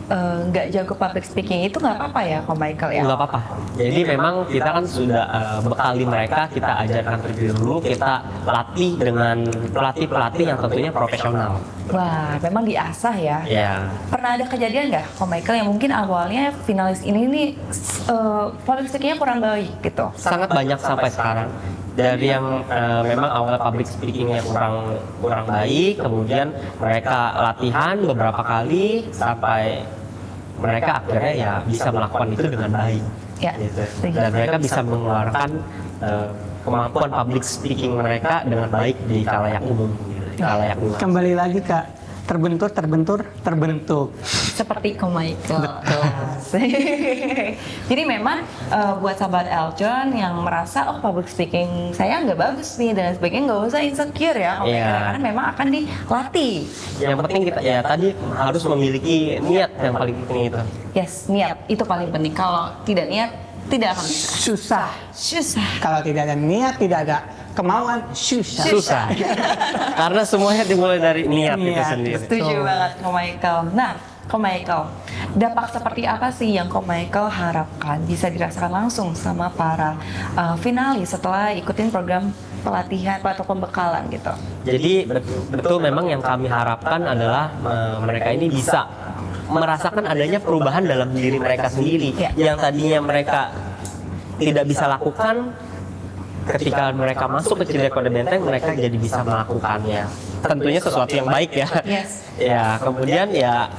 S1: nggak jago public speaking itu nggak apa-apa ya, Ko Michael ya?
S4: Nggak apa-apa. Jadi memang kita kan sudah bekali mereka, kita ajarkan terlebih dahulu, kita latih dengan pelatih yang tentunya profesional.
S1: Wah, memang diasah ya.
S4: Ya.
S1: Pernah ada kejadian nggak, Ko Michael, yang mungkin awalnya finalis ini nih public speakingnya kurang baik gitu?
S4: Sangat banyak sampai sekarang. Dari yang memang awal public speakingnya kurang baik, kemudian mereka latihan beberapa kali sampai mereka akhirnya ya bisa melakukan itu dengan baik.
S1: Ya.
S4: Gitu. Dan mereka bisa mengeluarkan kemampuan public speaking mereka dengan baik di khalayak umum. Khalayak luas.
S3: Kembali lagi Kak, terbentur.
S1: Seperti Ko Michael.
S3: Betul.
S1: Jadi memang buat sahabat Eljon yang merasa public speaking saya nggak bagus nih dan sebagainya, nggak usah insecure ya, karena memang akan dilatih.
S4: Yang penting kita ya tadi harus memiliki niat yang paling penting itu.
S1: Yes, niat itu paling penting. Kalau tidak niat tidak akan bisa. Susah.
S3: Kalau tidak ada niat, tidak ada kemauan, susah.
S4: Karena semuanya dimulai dari niat itu sendiri.
S1: Setuju banget, Ko Michael. Nah, Ko Michael, dampak seperti apa sih yang Ko Michael harapkan bisa dirasakan langsung sama para finalis setelah ikutin program pelatihan atau pembekalan gitu?
S4: Jadi betul memang yang kami harapkan adalah mereka ini bisa merasakan adanya perubahan dalam diri mereka sendiri. Yang tadinya mereka tidak bisa lakukan, ketika mereka masuk ke CD Kode Benteng, mereka jadi bisa melakukannya. Tentunya sesuatu yang baik ya.
S1: Yes.
S4: Ya, kemudian ya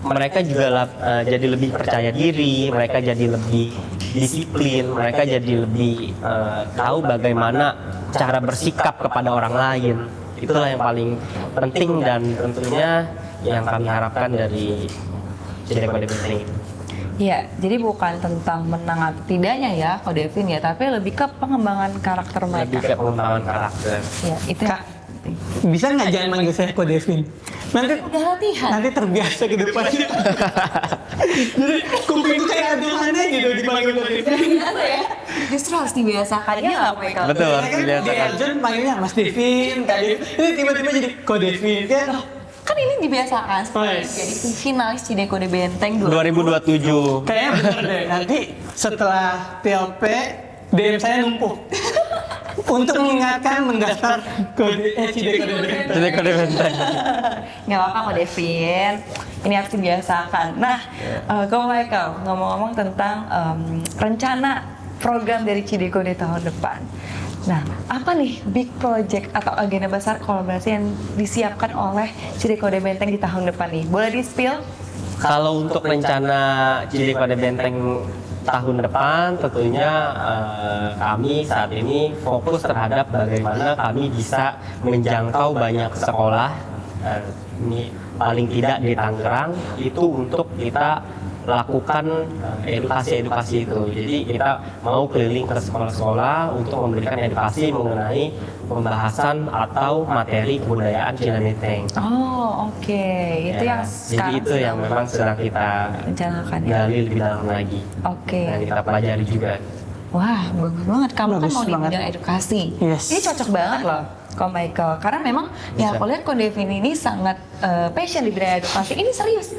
S4: mereka juga jadi lebih percaya diri, mereka jadi lebih disiplin, mereka jadi lebih tahu bagaimana cara bersikap kepada orang lain. Itulah yang paling penting dan tentunya yang kami harapkan dari CD Kode Benteng.
S1: Ya, jadi bukan tentang menang atau tidaknya ya, Ko Devin ya, tapi lebih ke pengembangan karakter mereka.
S4: Lebih ke pengembangan karakter.
S1: Ya, itu
S3: Kak, bisa nggak jangan manggil saya Ko Devin? Nanti
S1: udah latihan.
S3: Nanti terbiasa ke depannya. Jadi kupingku kayak ada mana gitu dipanggil Ko Devin.
S1: Biasa ya. Justru harus dibiasakan ya, Ko Michael.
S4: Betul, harus
S3: Di
S4: dibiasakan.
S3: Eljon panggilnya Mas Devin, Kak Devin. Ini tiba-tiba jadi Ko Devin kan?
S1: Kan ini dibiasakan jadi finalis CD Kode Benteng
S4: 2027.
S3: Kayaknya bener deh. Nanti setelah PLP DM saya numpuk. Untuk mengingatkan mendaftar CD Kode Benteng.
S4: CD Kode Benteng.
S1: Nggak apa-apa Ko Devin, ini harus dibiasakan. Nah, Ko Michael, ngomong-ngomong tentang rencana program dari CD Kode tahun depan. Nah, apa nih big project atau agenda besar kolaborasi yang disiapkan oleh CD Kode Benteng di tahun depan nih? Boleh di-spill?
S4: Kalau untuk rencana CD Kode Benteng tahun depan, tentunya kami saat ini fokus terhadap bagaimana kami bisa menjangkau banyak sekolah. Ini paling tidak di Tangerang, itu untuk kita lakukan edukasi itu. Jadi kita mau keliling ke sekolah-sekolah untuk memberikan edukasi mengenai pembahasan atau materi kebudayaan Cina Benteng.
S1: Oh, oke. Itu yang
S4: jadi itu yang memang sedang kita
S1: rencanakan ya.
S4: gali lebih dalam lagi.
S1: Oke.
S4: Dan kita pelajari juga.
S1: Wah, bagus banget. Kamu kan
S3: Bagus
S1: mau di
S3: banget.
S1: bidang edukasi.
S3: Yes.
S1: Ini cocok banget loh, Ko Michael. Karena memang ya aku lihat Ko Devin ini sangat passion di bidang edukasi. Ini serius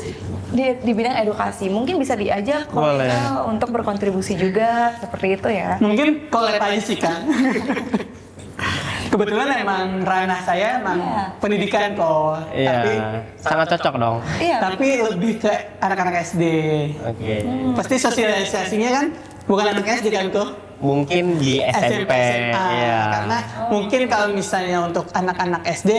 S1: di bidang edukasi. Mungkin bisa diajak Ko
S4: Boleh.
S1: Michael untuk berkontribusi juga seperti itu ya.
S3: Mungkin collab aja sih kan. Kebetulan emang ranah saya emang pendidikan kok.
S4: Iya,
S3: Tapi
S4: sangat cocok dong.
S1: Iya.
S3: tapi lebih ke anak-anak SD.
S4: Oke.
S3: Pasti sosialisasinya kan bukan anak SD kan kok?
S4: Mungkin di SMP,
S3: SMA.
S4: ya.
S3: Karena mungkin kalau misalnya untuk anak-anak SD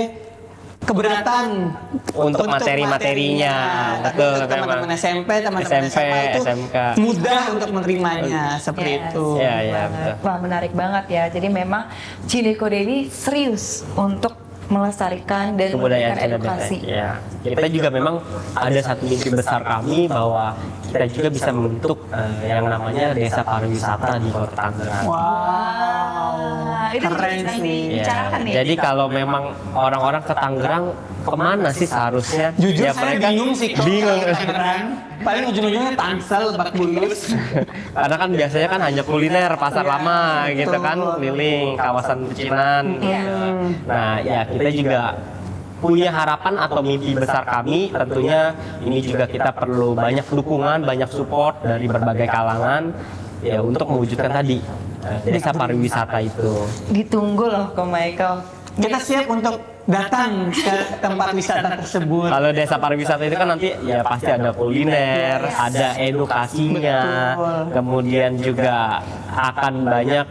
S3: keberatan
S4: Untuk materi-materinya.
S3: Tapi
S4: Betul,
S3: untuk teman-teman
S4: memang.
S3: SMP, teman-teman
S4: SMP,
S3: SMA itu
S4: SMK.
S3: mudah untuk menerimanya seperti
S1: Yes.
S3: itu.
S4: Iya, iya, betul.
S1: Wah, menarik banget ya. Jadi memang Cidekode ini serius untuk melestarikan dan
S4: Kebudayaan
S1: memberikan
S4: Cina
S1: edukasi.
S4: Benteng. Ya. Kita juga memang ada satu mimpi besar kami bahwa kita juga bisa membentuk yang namanya desa pariwisata di Kota Tangerang.
S1: Wah, itu
S3: Keren
S1: sedang
S3: sih.
S1: dibicarakan nih.
S4: Jadi kalau memang orang-orang ke Tangerang kemana sih seharusnya?
S3: Jujur
S4: Ya,
S3: saya
S4: mereka
S3: bingung sih kok
S4: bingung.
S3: kalau Tangerang. Paling ujung-ujungnya Tangsel, Lebak Bulus.
S4: Karena kan biasanya kan hanya kuliner, pasar
S3: Iya,
S4: lama gitu
S3: betul.
S4: kan, keliling kawasan pecinan.
S1: Iya.
S4: Nah, ya kita juga punya harapan atau mimpi besar kami, tentunya ini juga kita perlu banyak dukungan, banyak support dari berbagai kalangan ya untuk mewujudkan tadi desa pariwisata itu.
S1: Ditunggu loh, Ko Michael.
S3: Kita siap untuk datang ke tempat wisata tersebut.
S4: Kalau desa pariwisata itu kan nanti ya pasti ada kuliner, ada edukasinya,
S3: Betul.
S4: kemudian juga akan banyak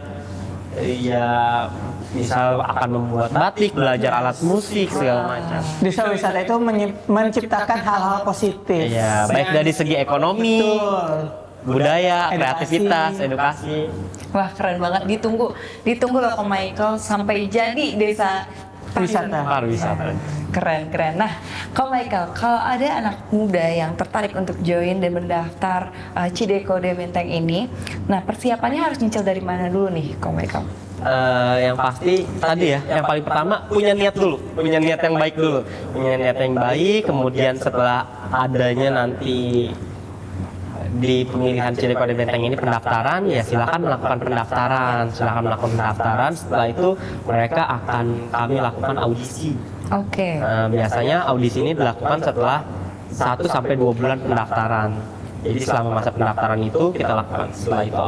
S4: ya misal akan membuat batik, belajar alat musik segala macam.
S3: Desa wisata itu menciptakan hal-hal positif.
S4: Ya, baik dari segi ekonomi,
S3: Betul.
S4: budaya,
S3: Edukasi.
S4: kreativitas, edukasi.
S1: Wah, keren banget. Ditunggu loh, Ko Michael, sampai jadi desa
S3: Wisata.
S4: Pariwisata.
S1: Keren. Nah, Ko Michael, kalau ada anak muda yang tertarik untuk join dan mendaftar Cidekode Benteng ini, nah persiapannya harus nyicil dari mana dulu nih, Ko Michael?
S4: Yang pasti tadi ya, yang paling pertama punya niat dulu, punya niat yang baik dulu, punya niat yang baik. Kemudian setelah adanya nanti di pemilihan Cidekode Benteng ini pendaftaran, ya silakan melakukan pendaftaran, Setelah itu mereka akan kami lakukan audisi.
S1: Oke.
S4: Biasanya audisi ini dilakukan setelah 1 sampai 2 bulan pendaftaran. Jadi selama masa pendaftaran itu kita lakukan. Setelah itu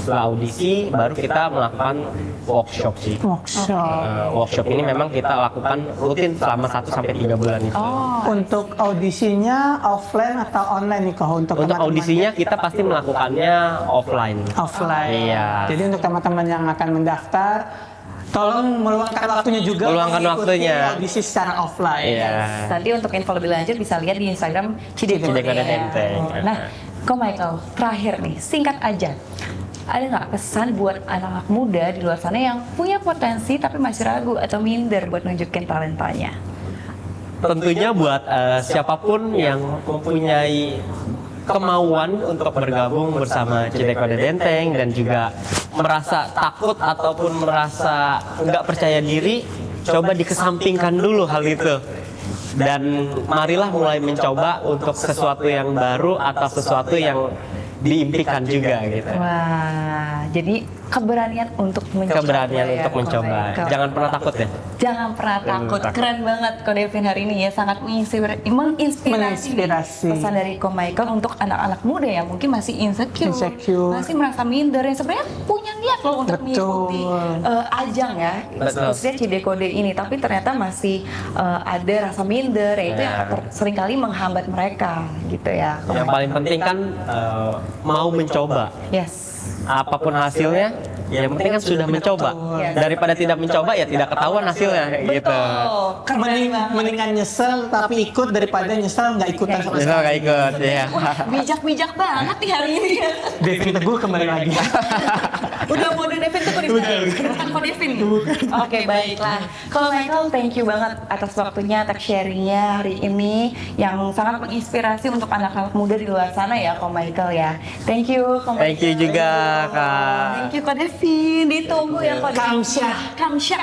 S4: setelah audisi baru kita melakukan workshop sih. Workshop ini memang kita lakukan rutin selama 1 sampai 3 bulan itu.
S3: Untuk audisinya offline atau online nih kok untuk
S4: Untuk
S3: teman-teman?
S4: audisinya kita pasti melakukannya offline.
S3: Offline.
S4: Iya.
S3: Jadi untuk teman-teman yang akan mendaftar, tolong meluangkan waktunya juga.
S4: Meluangkan
S3: mengikuti
S4: waktunya.
S3: audisi secara offline.
S4: Iya.
S1: Nanti untuk info lebih lanjut bisa lihat di Instagram Cidekode.
S4: Cidekode Benteng.
S1: Nah, Ko Michael, terakhir nih, singkat aja. Ada nggak pesan buat anak-anak muda di luar sana yang punya potensi tapi masih ragu atau minder buat nunjukin talentanya?
S4: Tentunya buat siapapun yang mempunyai kemauan untuk bergabung bersama Cidekode Benteng dan juga merasa takut ataupun merasa nggak percaya diri, coba dikesampingkan dulu hal itu. Dan marilah mulai mencoba untuk sesuatu yang baru atau sesuatu yang diimpikan juga gitu.
S1: Wah, jadi keberanian untuk mencoba.
S4: Keberanian
S1: ya,
S4: untuk
S1: Ko
S4: mencoba.
S1: Michael.
S4: Jangan pernah takut ya.
S1: Jangan pernah takut. Keren banget Ko Devin hari ini ya, sangat menginspirasi. Pesan dari Ko Michael untuk anak-anak muda yang mungkin masih insecure, masih merasa minder, yang sebenarnya punya niat loh untuk mengikuti ajang ya, khususnya Cidekode ini, tapi ternyata masih ada rasa minder, ya itu yang seringkali menghambat mereka gitu ya.
S4: Yang paling penting kan mau mencoba.
S1: Yes.
S4: Apapun hasilnya, yang penting kan sudah mencoba. Daripada tidak mencoba ya tidak ketahuan hasilnya gitu.
S3: Mendingan nyesel tapi ikut daripada nyesel nggak ikutan sama
S4: Nyesel nggak ikut, ya.
S1: Bijak-bijak banget nih hari ini.
S3: Devin Teguh kembali lagi.
S1: Udah mode Devin Teguh bukan Ko Devin. Oke, baiklah. Kalau Michael, thank you banget atas waktunya, atas sharingnya hari ini yang sangat menginspirasi untuk anak-anak muda di luar sana ya, Ko Michael ya. Thank you, Ko Michael.
S4: Thank you juga, Kak.
S1: Thank you, Ko Devin. Ditunggu ya, Ko Devin.
S4: Kamsya.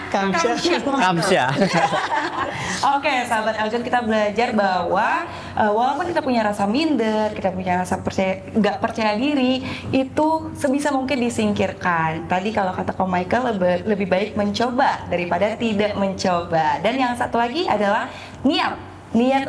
S1: Oke, sahabat Eljon, kita belajar bahwa walaupun kita punya rasa minder, kita punya rasa nggak percaya diri, itu sebisa mungkin disingkirkan. Tadi kalau kata Ko Michael, lebih baik mencoba daripada tidak mencoba. Dan yang satu lagi adalah niat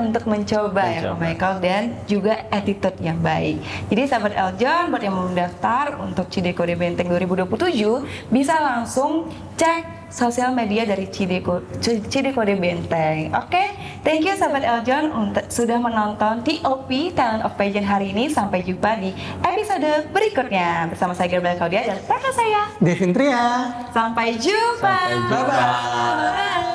S1: untuk mencoba ya Ko Michael, dan juga attitude yang baik. Jadi sahabat Eljon, buat yang mau mendaftar untuk Cidekode Benteng 2027 bisa langsung cek sosial media dari Cidekode Benteng. Oke, thank you sahabat Eljon untuk sudah menonton TOP Talent of Pageant hari ini. Sampai jumpa di episode berikutnya bersama saya Gabriel Claudia dan partner saya
S3: Devin Tria.
S1: Sampai jumpa.
S3: Bye-bye.